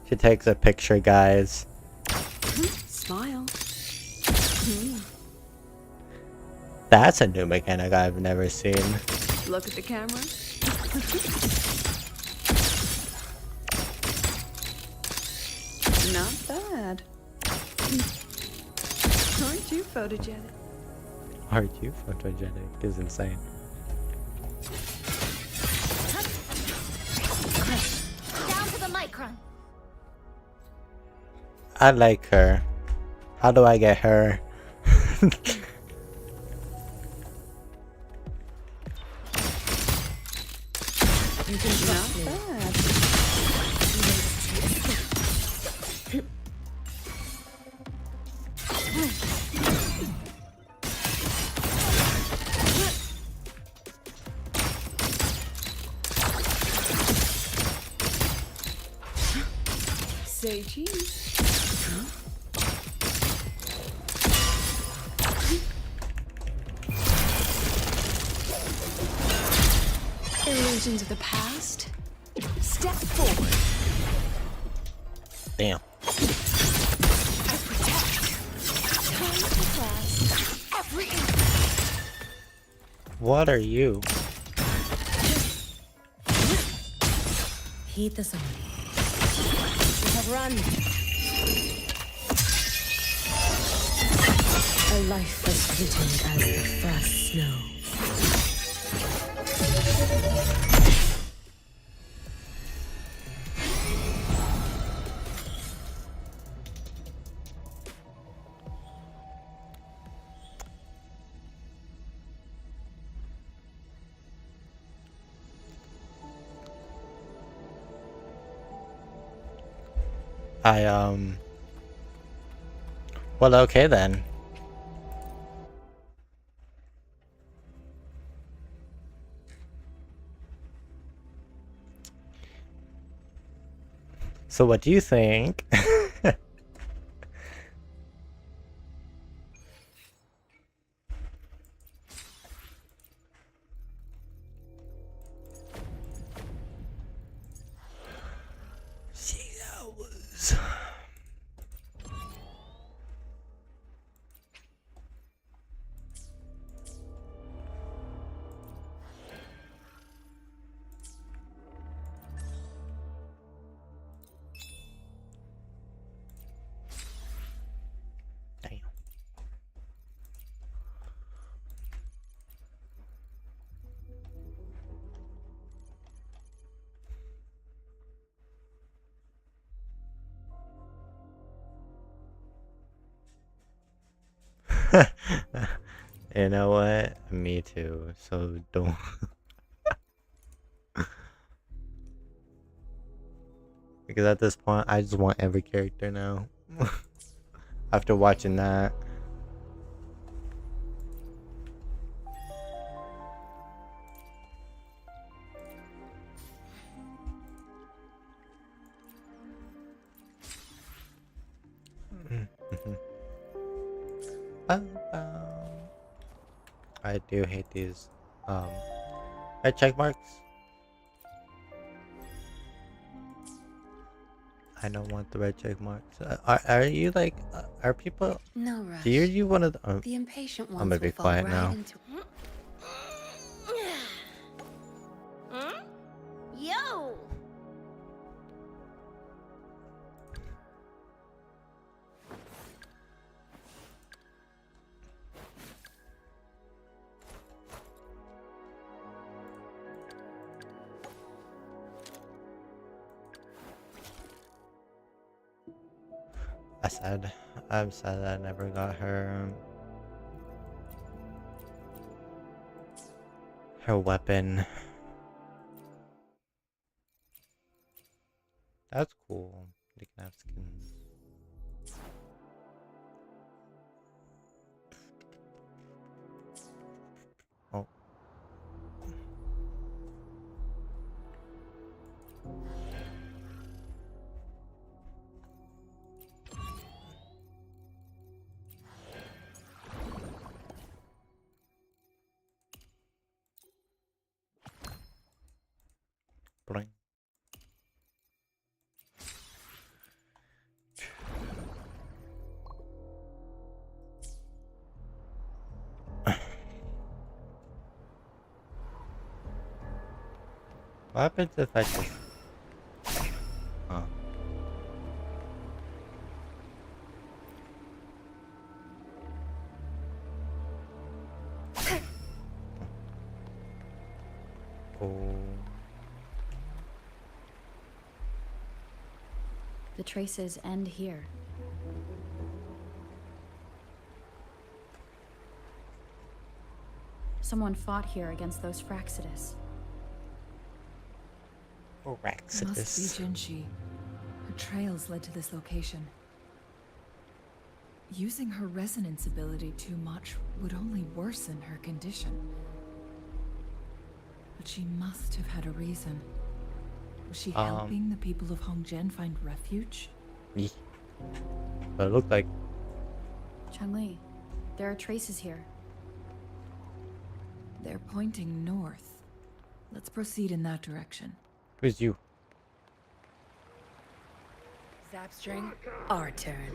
She takes a picture, guys. Smile. That's a new mechanic I've never seen. Look at the camera. Not bad. Aren't you photogenic? Aren't you photogenic? Is insane. Down to the micron. I like her. How do I get her? Not bad. Say cheese. Illusions of the past. Step forward. Damn. I protect. Time for class. Every What are you? Heed the song. You have run. A life as fleeting as the first snow. Well, okay then. So what do you think? Damn. You know what? Me too. So don't. Because at this point, I just want every character now. After watching that. I do hate these red check marks. I don't want the red check marks. Are you like are people? No rush. Do you one of the? The impatient ones I'm gonna be will fall quiet right now. into. Yo! I'm sad that I never got her weapon. That's cool. They can have skins. Oh. Bling. What happens if I just... Oh. Oh. The traces end here. Someone fought here against those Fraxidus. Must be Jinshi. Her trails led to this location. Using her resonance ability too much would only worsen her condition. But she must have had a reason. Was she helping the people of Hongzhen find refuge? Yeah. But it looked like... Chun-Li, there are traces here. They're pointing north. Let's proceed in that direction. Who's you? Zapstring, our turn.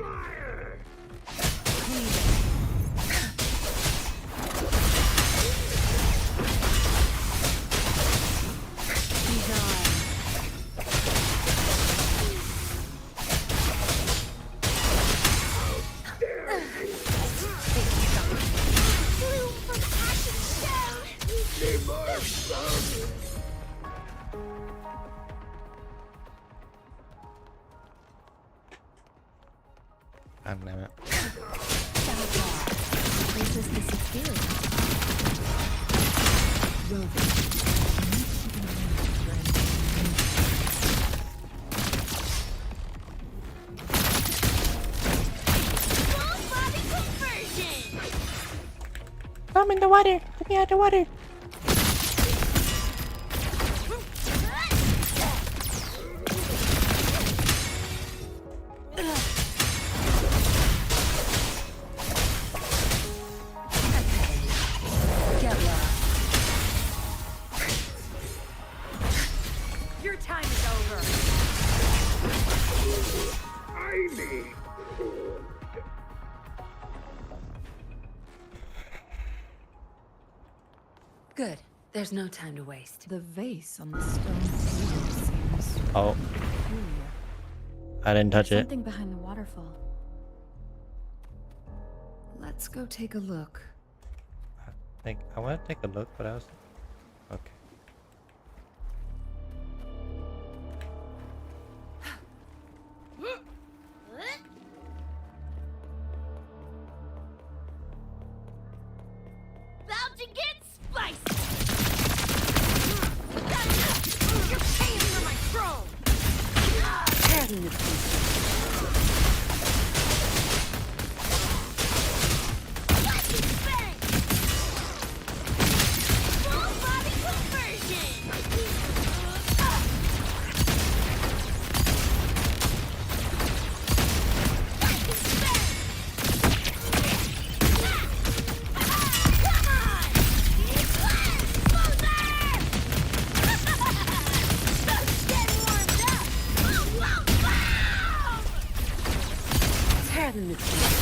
I'm gonna... Traces disappeared. I'm in the water! Get me out of the water! Your time is over. I need food. Good. There's no time to waste. The vase on the stone table seems Oh, peculiar. I didn't touch it. Something behind the waterfall. Let's go take a look. I want to take a look, but I was... Okay. About to get spicy! You're paying for my throne! Tear them to pieces. Lightning bang! Full body conversion! Lightning bang! Come on! Exploder! Just getting warmed up! Boom, boom, boom! Tear them to pieces.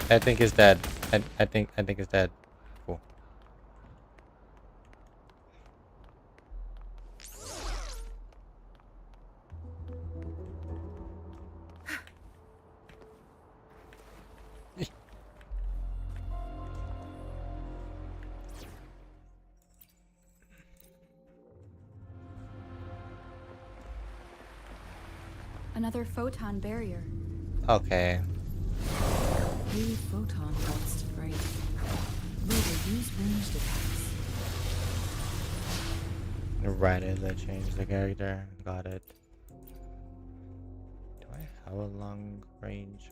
I think it's dead. I think it's dead. Cool. Another photon barrier. Okay. New photon bolts to break. Rover, use ranged attacks. Right as I change the character. Got it. Do I have a long range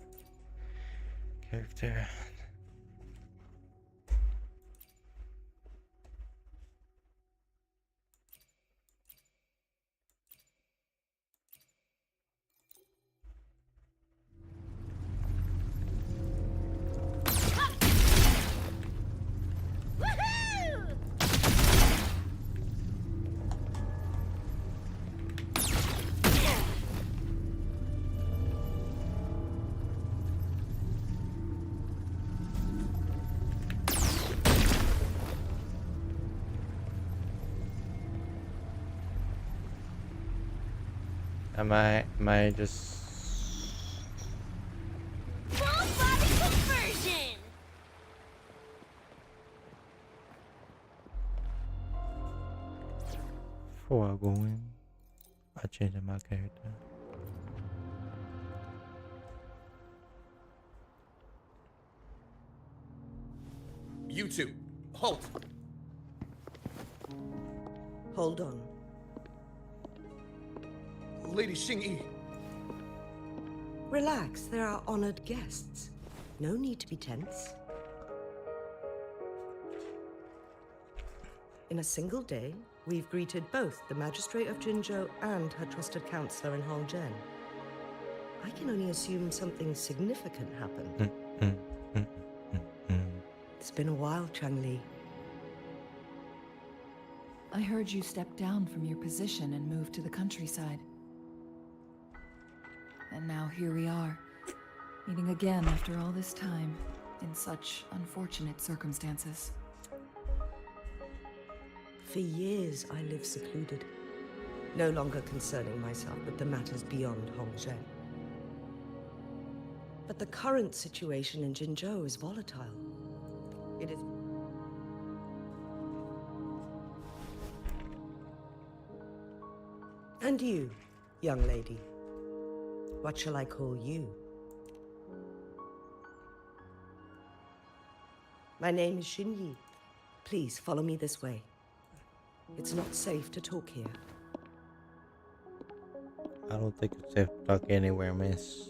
character? Am I just Full body conversion! before I go in? I changed my character. You two, halt! Hold on. Lady Xingyi. Relax, they're our honored guests. No need to be tense. In a single day, we've greeted both the Magistrate of Jinzhou and her trusted counselor in Hongzhen. I can only assume something significant happened. It's been a while, Changli. I heard you stepped down from your position and moved to the countryside. And now here we are, meeting again after all this time, in such unfortunate circumstances. For years, I lived secluded, no longer concerning myself with the matters beyond Hongzhen. But the current situation in Jinzhou is volatile. It is... And you, young lady, what shall I call you? My name is Xinyi. Please follow me this way. It's not safe to talk here. I don't think it's safe to talk anywhere, miss.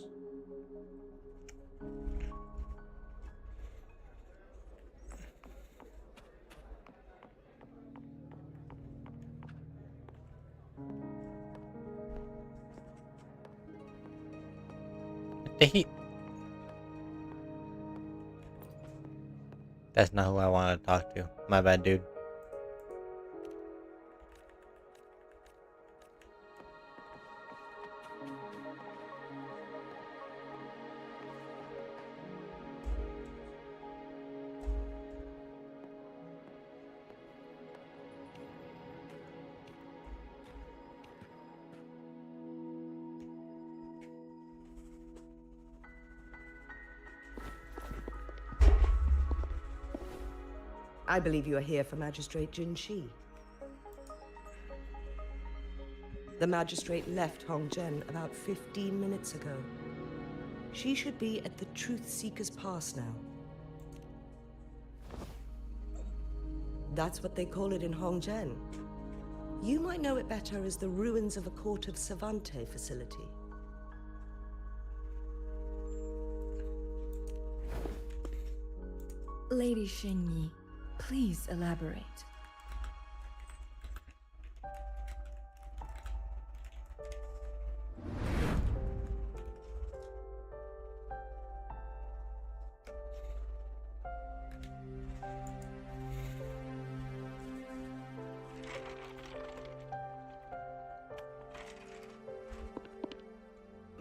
That's not who I want to talk to. My bad, dude. I believe you are here for Magistrate Jin Shi. The magistrate left Hongzhen about 15 minutes ago. She should be at the Truth Seeker's Pass now. That's what they call it in Hongzhen. You might know it better as the ruins of a Court of Cervante facility. Lady Xingyi, please elaborate.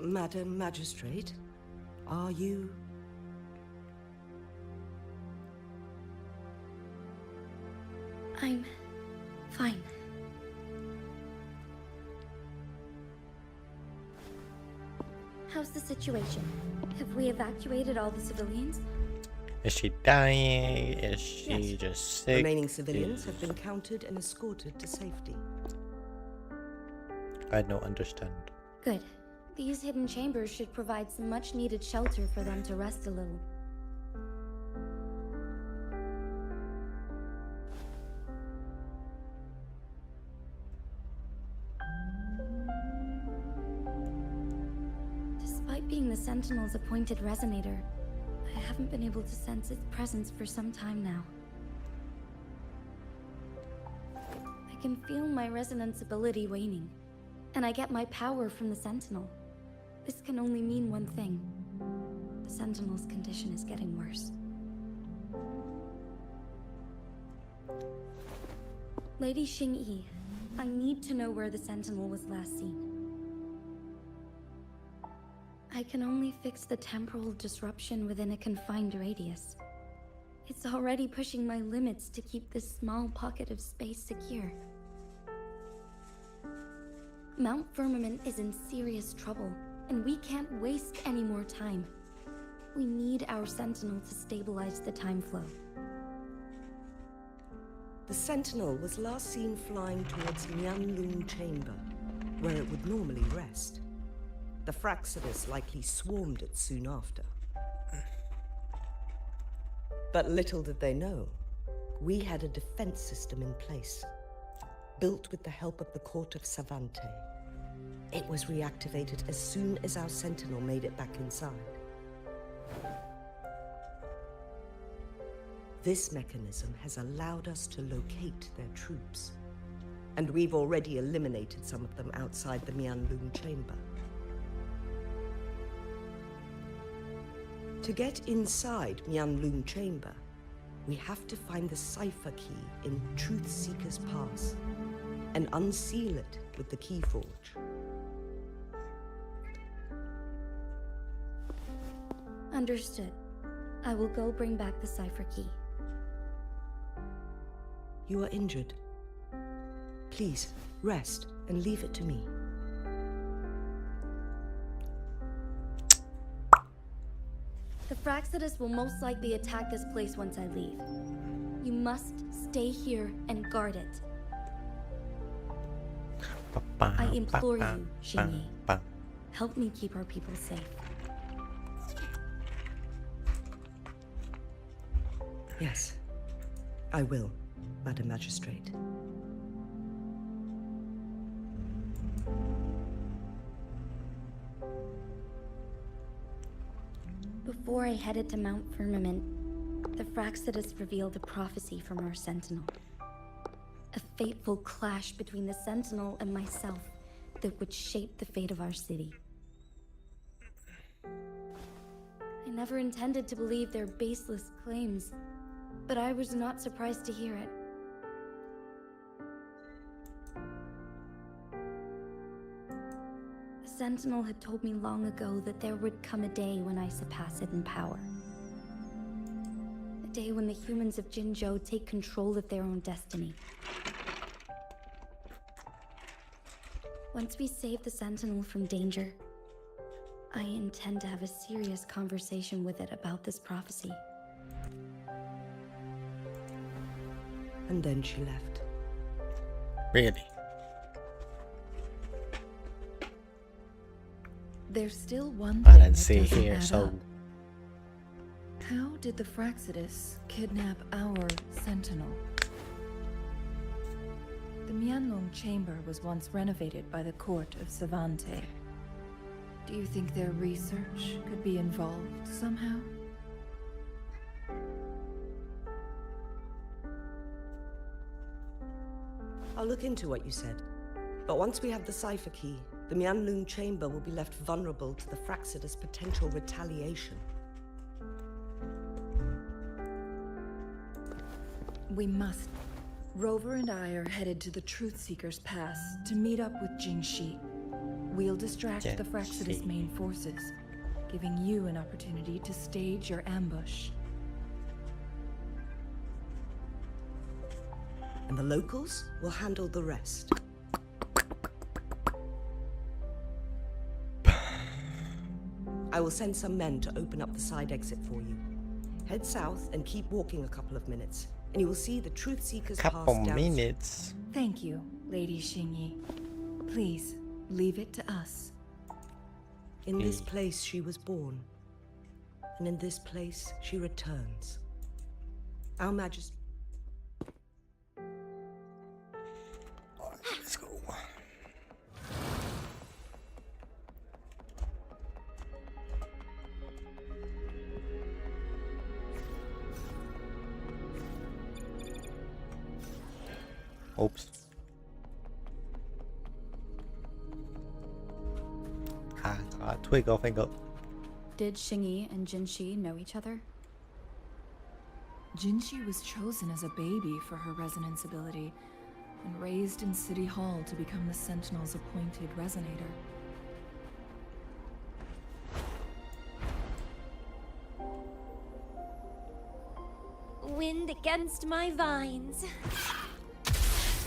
Madam Magistrate, are you... I'm fine. How's the situation? Have we evacuated all the civilians? Is she dying? Is she Yes. just sick? Remaining civilians have been counted and escorted to safety. I don't understand. Good. These hidden chambers should provide some much-needed shelter for them to rest a little. Despite being the Sentinel's appointed resonator, I haven't been able to sense its presence for some time now. I can feel my resonance ability waning, and I get my power from the Sentinel. This can only mean one thing. The Sentinel's condition is getting worse. Lady Xingyi, I need to know where the Sentinel was last seen. I can only fix the temporal disruption within a confined radius. It's already pushing my limits to keep this small pocket of space secure. Mount Firmament is in serious trouble, and we can't waste any more time. We need our Sentinel to stabilize the time flow. The Sentinel was last seen flying towards Mianlong Chamber, where it would normally rest. The Fraxidus likely swarmed it soon after. But little did they know, we had a defense system in place, built with the help of the court of Savante. It was reactivated as soon as our Sentinel made it back inside. This mechanism has allowed us to locate their troops, and we've already eliminated some of them outside the Mianlong Chamber. To get inside Mianlong Chamber, we have to find the cipher key in Truthseeker's Pass and unseal it with the Keyforge. Understood. I will go bring back the cipher key. You are injured. Please, rest and leave it to me. The Fraxidus will most likely attack this place once I leave. You must stay here and guard it. I implore you, Xingyi. Help me keep our people safe. Yes, I will, Madam Magistrate. Before I headed to Mount Firmament, the Fraxidus revealed a prophecy from our Sentinel. A fateful clash between the Sentinel and myself that would shape the fate of our city. I never intended to believe their baseless claims, but I was not surprised to hear it. The Sentinel had told me long ago that there would come a day when I surpass it in power. A day when the humans of Jinzhou take control of their own destiny. Once we save the Sentinel from danger, I intend to have a serious conversation with it about this prophecy. And then she left. Really? There's still one I thing didn't that see doesn't here, add so up. How did the Fraxidus kidnap our Sentinel? The Mianlong Chamber was once renovated by the court of Savante. Do you think their research could be involved somehow? I'll look into what you said. But once we have the cipher key, the Mianlong Chamber will be left vulnerable to the Fraxidus' potential retaliation. We must. Rover and I are headed to the Truthseeker's Pass to meet up with Jingxi. We'll distract the Fraxidus' main forces, giving you an opportunity to stage your ambush. And the locals will handle the rest. I will send some men to open up the side exit for you. Head south and keep walking a couple of minutes, and you will see the Truthseeker's Pass couple down. minutes. Thank you, Lady Xingyi. Please, leave it to us. In this place she was born, and in this place she returns. Our Majesty. Let's go. Oops. Twig off and go. Did Xingyi and Jinshi know each other? Jinshi was chosen as a baby for her resonance ability and raised in City Hall to become the Sentinel's appointed resonator. Wind against my vines.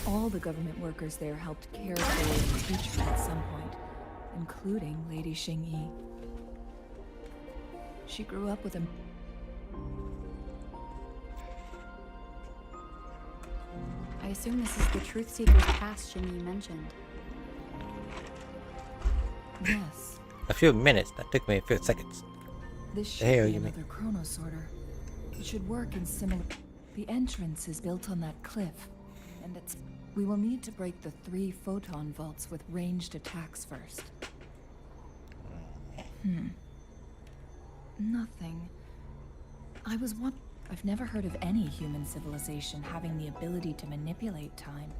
All the government workers there helped care for and teach her at some point, including Lady Xingyi. She grew up with a I assume this is the Truth Seeker's past Xingyi mentioned. yes. A few minutes. That took me a few seconds. This should Hey, be you mean- another chronosorter. It should work in similar. The entrance is built on that cliff, and it's. We will need to break the 3 photon vaults with ranged attacks first. Nothing. I've never heard of any human civilization having the ability to manipulate time,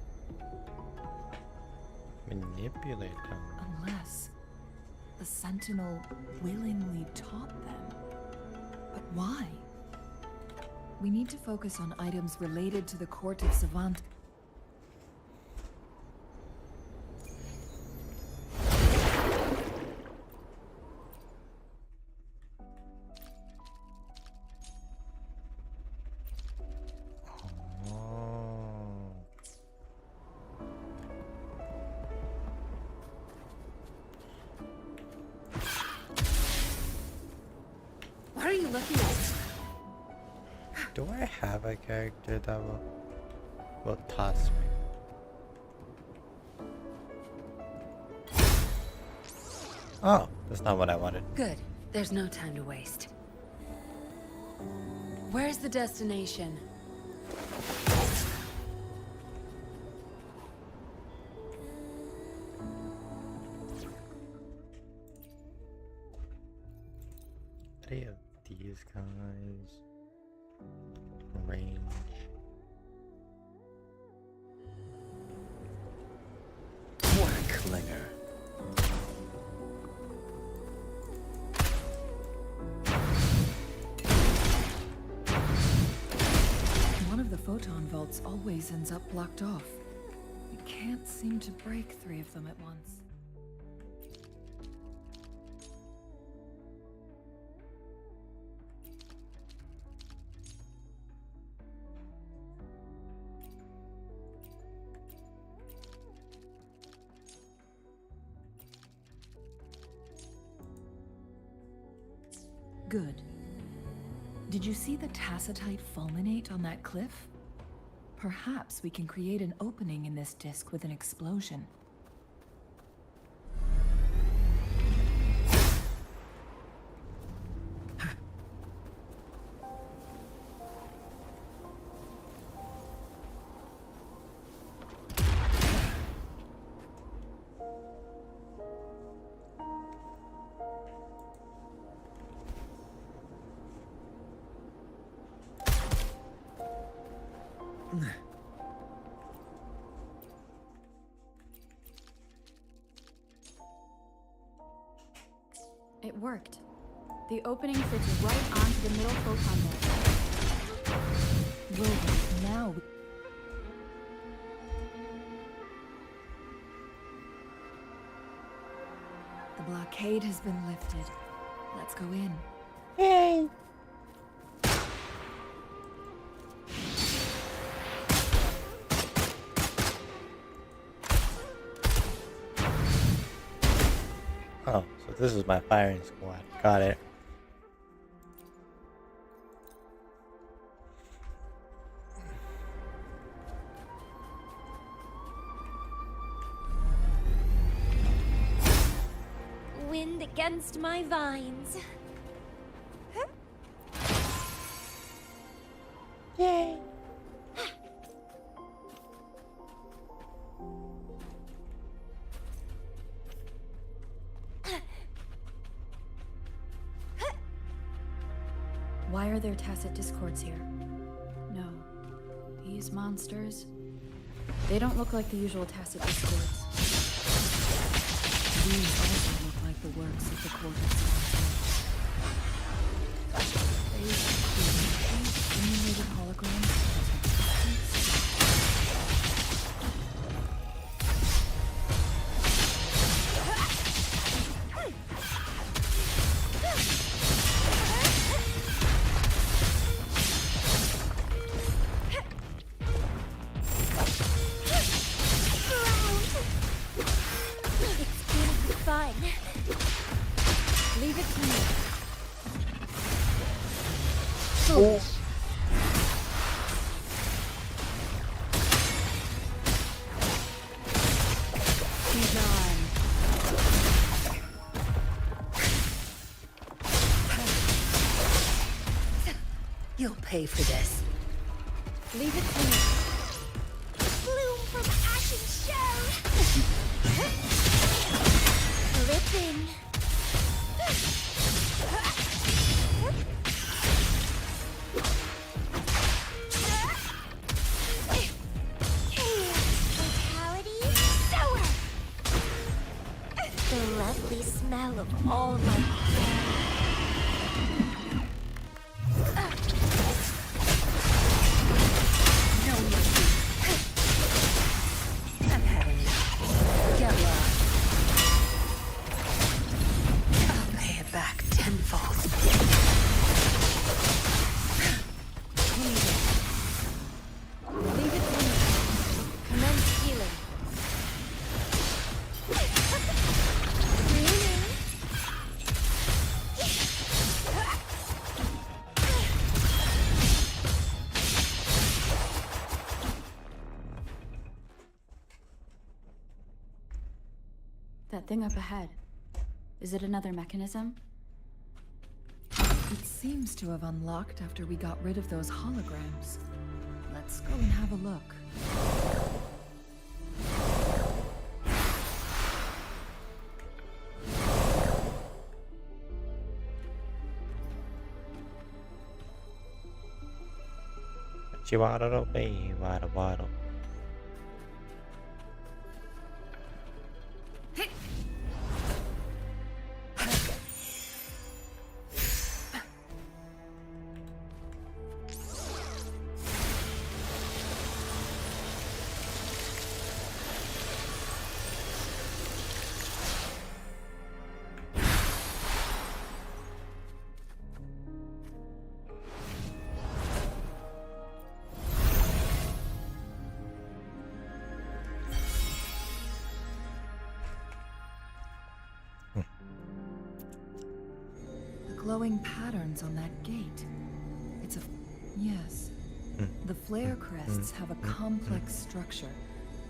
Manipulate them. unless the Sentinel willingly taught them. But why? We need to focus on items related to the court of Savant. Oh. What are you looking at? Do I have a character that will toss me? Oh, that's not what I wanted. Good. There's no time to waste. Where's the destination? Any of these guys? Range. What a clinger. One of the photon vaults always ends up blocked off. We can't seem to break 3 of them at once. Good. Did you see the Tacitite fulminate on that cliff? Perhaps we can create an opening in this disk with an explosion. It worked. The opening fits right onto the middle photon vault. Rover, now the blockade has been lifted. Let's go in. Yay! Oh, so this is my firing squad. Got it. Wind against my vines. Yay! Why are there tacit discords here? No. These monsters, they don't look like the usual tacit discords. These also look like the works of the court of They simulated holograms. Leave it to me. Be gone. You'll pay for this. Leave it to me. Bloom from ashen shell. Dripping. Vitality sour. The lovely smell of all my I'm having enough. Get lost. I'll pay it back tenfold. Leave it to me. Commence healing. Dreaming. That thing up ahead. Is it another mechanism? It seems to have unlocked after we got rid of those holograms. Let's go and have a look. Chihuahua, baby, waddle, waddle. Glowing patterns on that gate. It's a... Yes. The flare crests have a complex structure,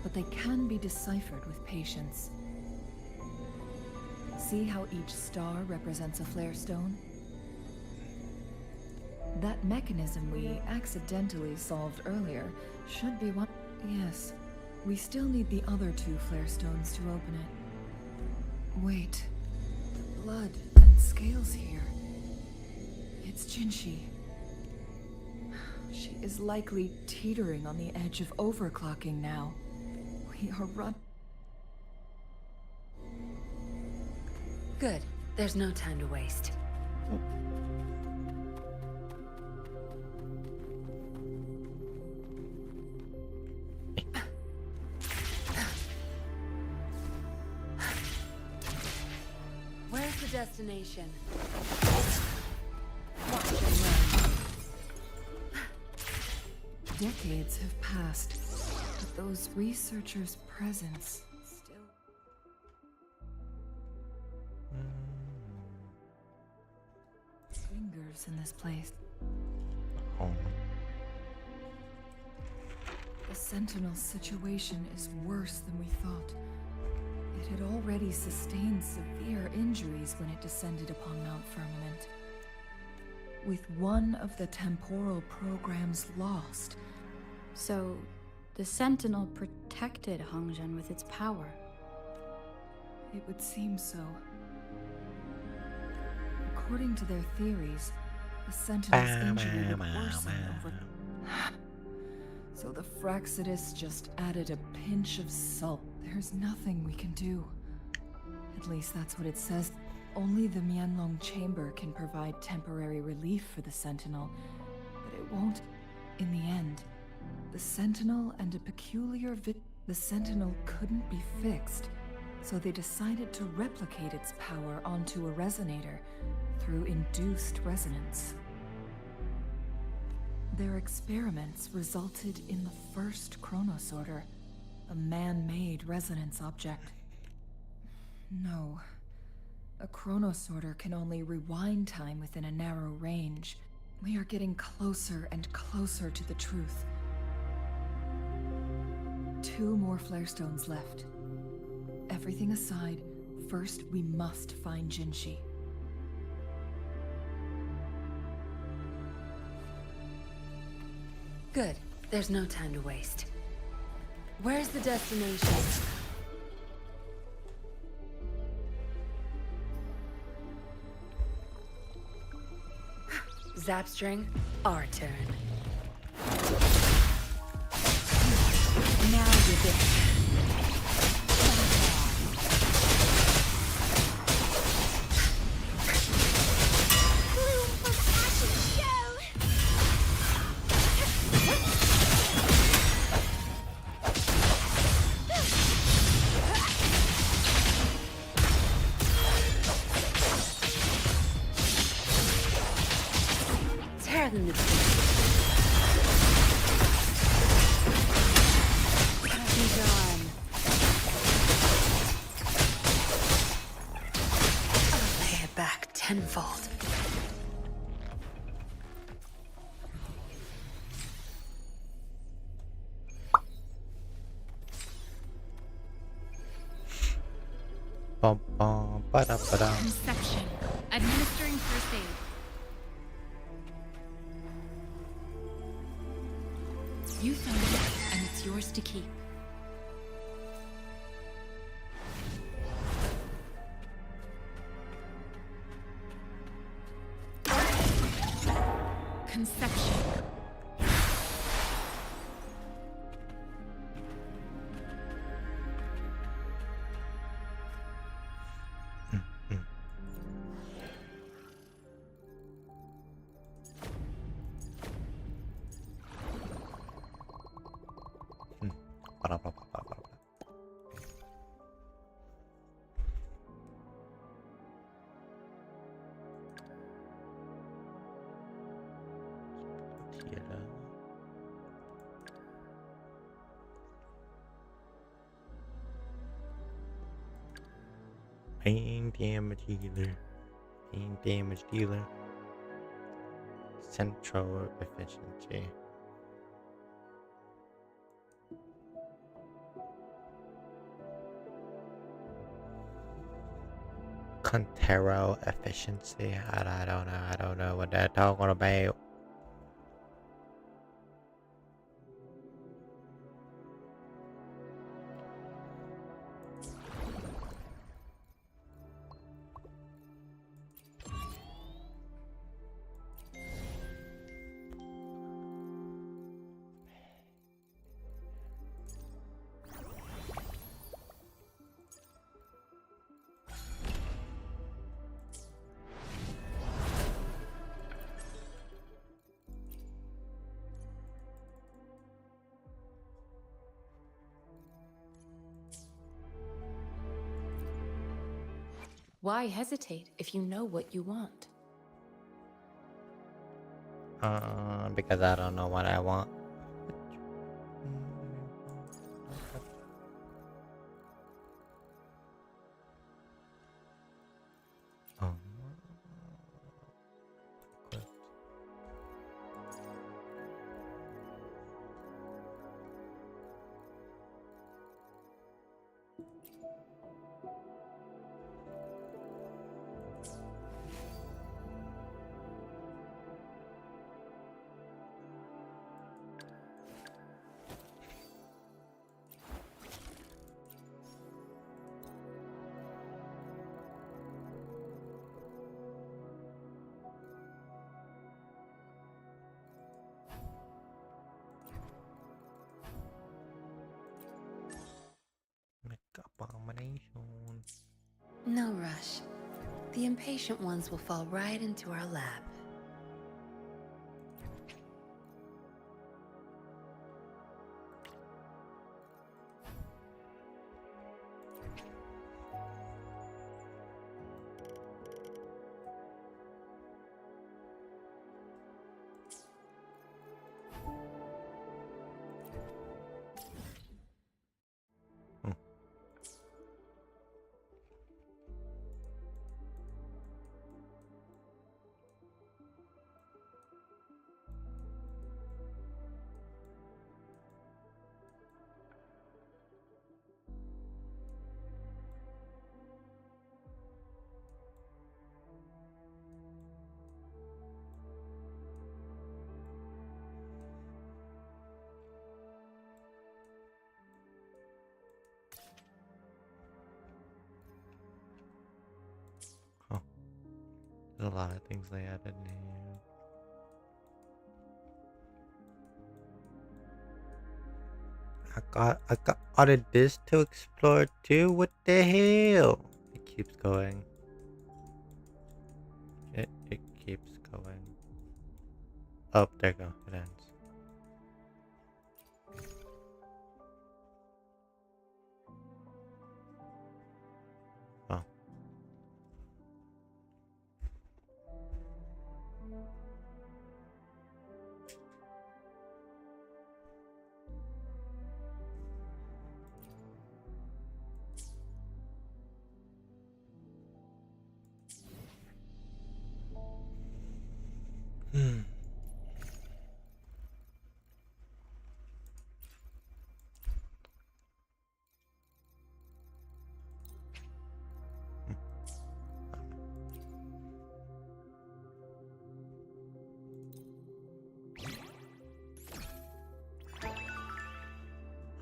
but they can be deciphered with patience. See how each star represents a flare stone? That mechanism we accidentally solved earlier should be one... Yes. We still need the other two flare stones to open it. Wait. Blood and scales here. It's Jinshi. She is likely teetering on the edge of overclocking now. We are Good. There's no time to waste. Where's the destination? Watch and learn. Decades have passed, but those researchers' presence still... lingers in this place. Oh. The Sentinel situation is worse than we thought. It It had already sustained severe injuries when it descended upon Mount Firmament. With one of the temporal programs lost, So, the Sentinel protected Hongzhen with its power. it would seem so. According to their theories, the Sentinel's injury would worsen over... So the Fraxidus just added a pinch of salt. There's nothing we can do. At least that's what it says. Only the Mianlong Chamber can provide temporary relief for the Sentinel, but it won't in the end. The Sentinel and a peculiar the Sentinel couldn't be fixed, so they decided to replicate its power onto a resonator through induced resonance. Their experiments resulted in the first Chronosorter, a man-made resonance object. No. A Chronosorter can only rewind time within a narrow range. We are getting closer and closer to the truth. 2 more flare stones left. Everything aside, first we must find Jinshi. Good. There's no time to waste. Where's the destination? Zapstring, our turn. Now you're there. Tear them to pieces. Be gone. I'll pay it back tenfold. Bum, bum, ba-da-ba-da. Conception. Administering first aid. You found it, and it's yours to keep. Conception. Ba-da-ba-ba-ba-ba. Healer. Pain damage healer. Pain damage dealer. Central efficiency. Contero efficiency. I don't know what they're talking about. Why hesitate if you know what you want? Because I don't know what I want. Oh. Good. station. No rush. The impatient ones will fall right into our lap. There's a lot of things they added in here. I got all of this to explore too. What the hell? It keeps going. It keeps going. Oh, there you go. It ends. Oh.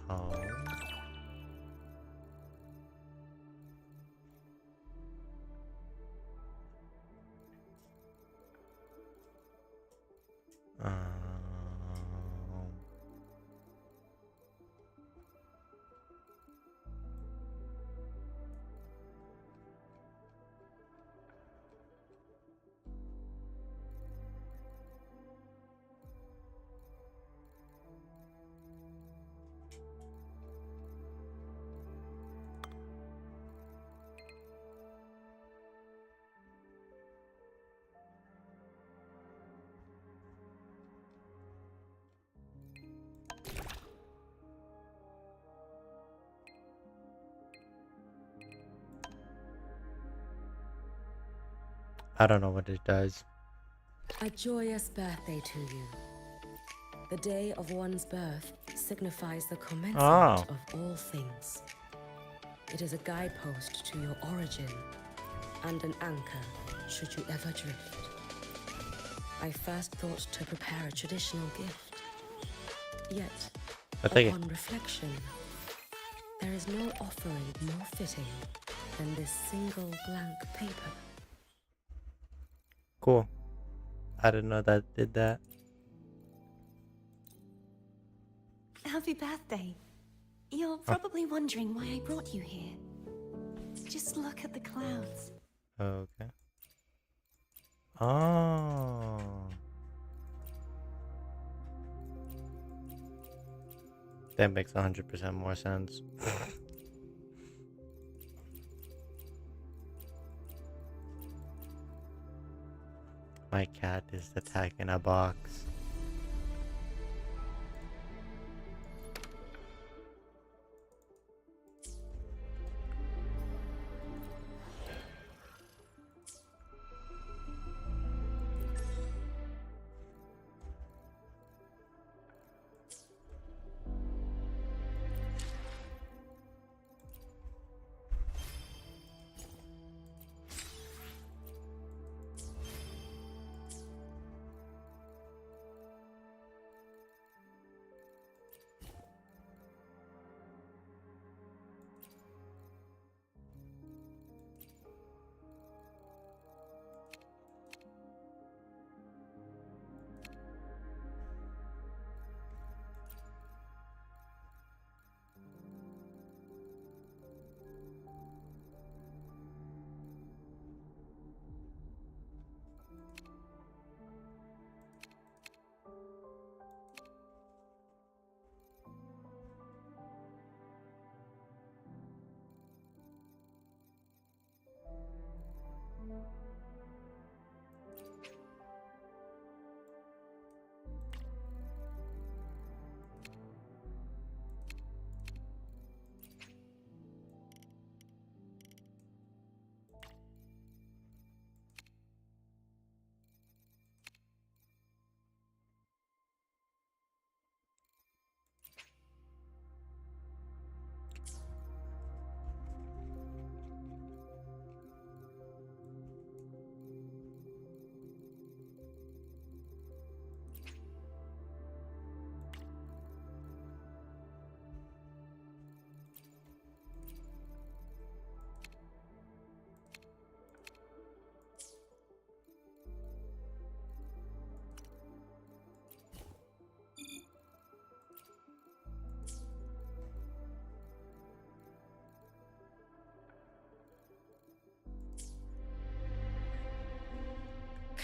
Oh. I don't know what it does. A joyous birthday to you. The day of one's birth signifies the commencement of all things. It is a guidepost to your origin and an anchor should you ever drift. I first thought to prepare a traditional gift. Yet, upon reflection, there is no offering more fitting than this single blank paper. Cool. I didn't know that did that. Happy birthday. You're probably wondering why I brought you here. Just look at the clouds. Okay. Oh. That makes 100% more sense. My cat is attacking a box.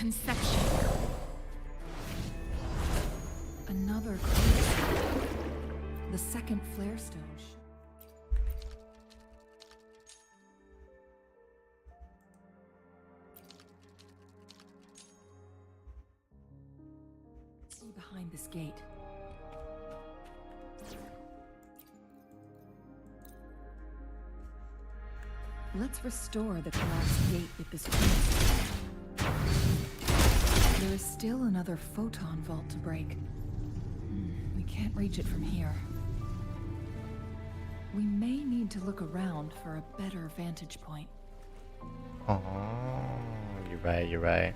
conception. Another clue. The second flare stone. See behind this gate. Let's restore the collapsed gate with this clue. There is still another photon vault to break. We can't reach it from here. We may need to look around for a better vantage point. Oh, you're right, you're right.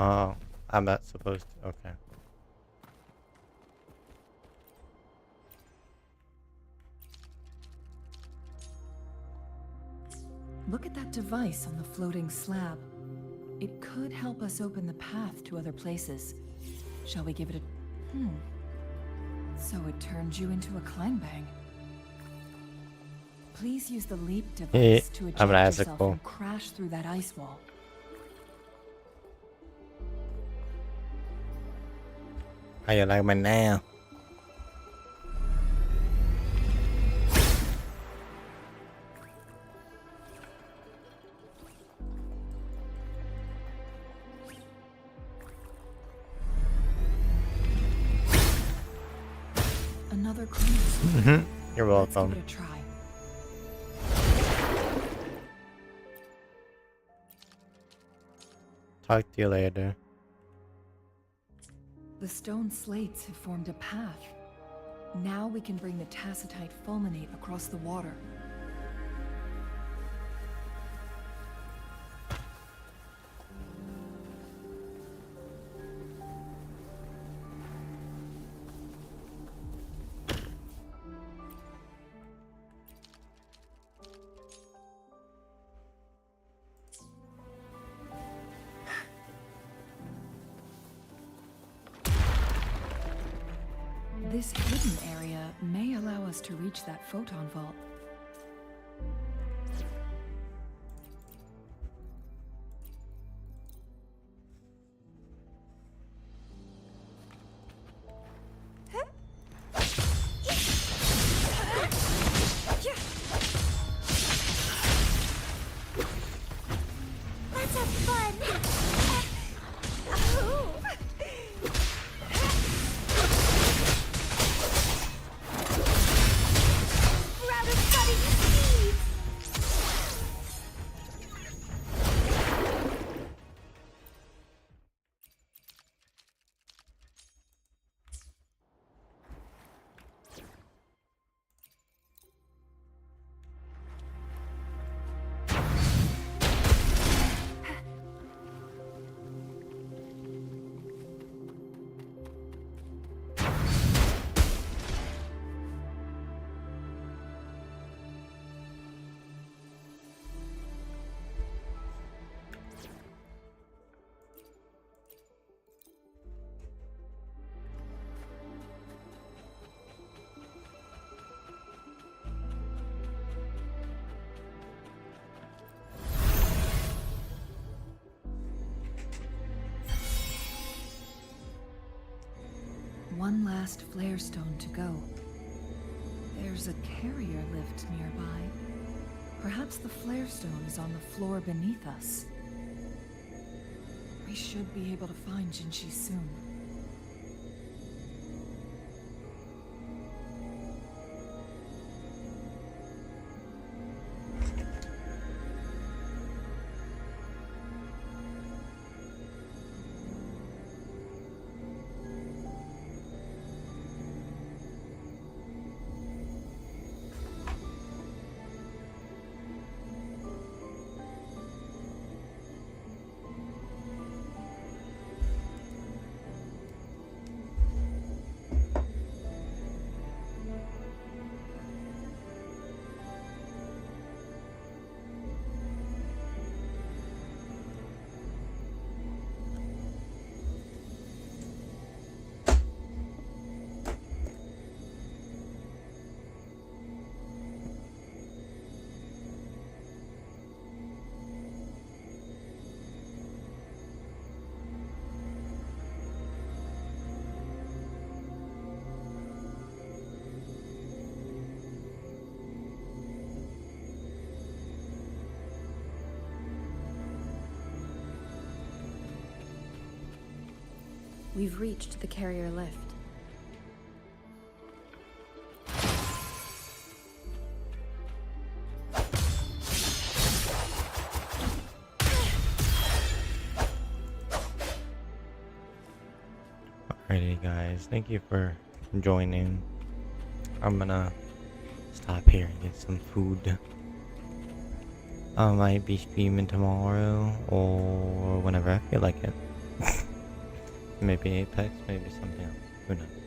Oh, I'm not supposed to. Okay. Look at that device on the floating slab. It could help us open the path to other places. Shall we give it a... So it turned you into a Clangbang. Please use the leap device to eject yourself and crash through that ice wall. How you like me now? Another clue. You're welcome. Let's give it a try. Talk to you later. The stone slates have formed a path. Now we can bring the Tacitite fulminate across the water. This hidden area may allow us to reach that photon vault. Let's have fun! Rather funny speed! One last flare stone to go. There's a carrier lift nearby. Perhaps the flare stone is on the floor beneath us. We should be able to find Jinshi soon. We've reached the carrier lift. Alrighty guys, thank you for joining. I'm gonna stop here and get some food. I might be streaming tomorrow or whenever I feel like it. Maybe Apex, maybe something else. Who knows?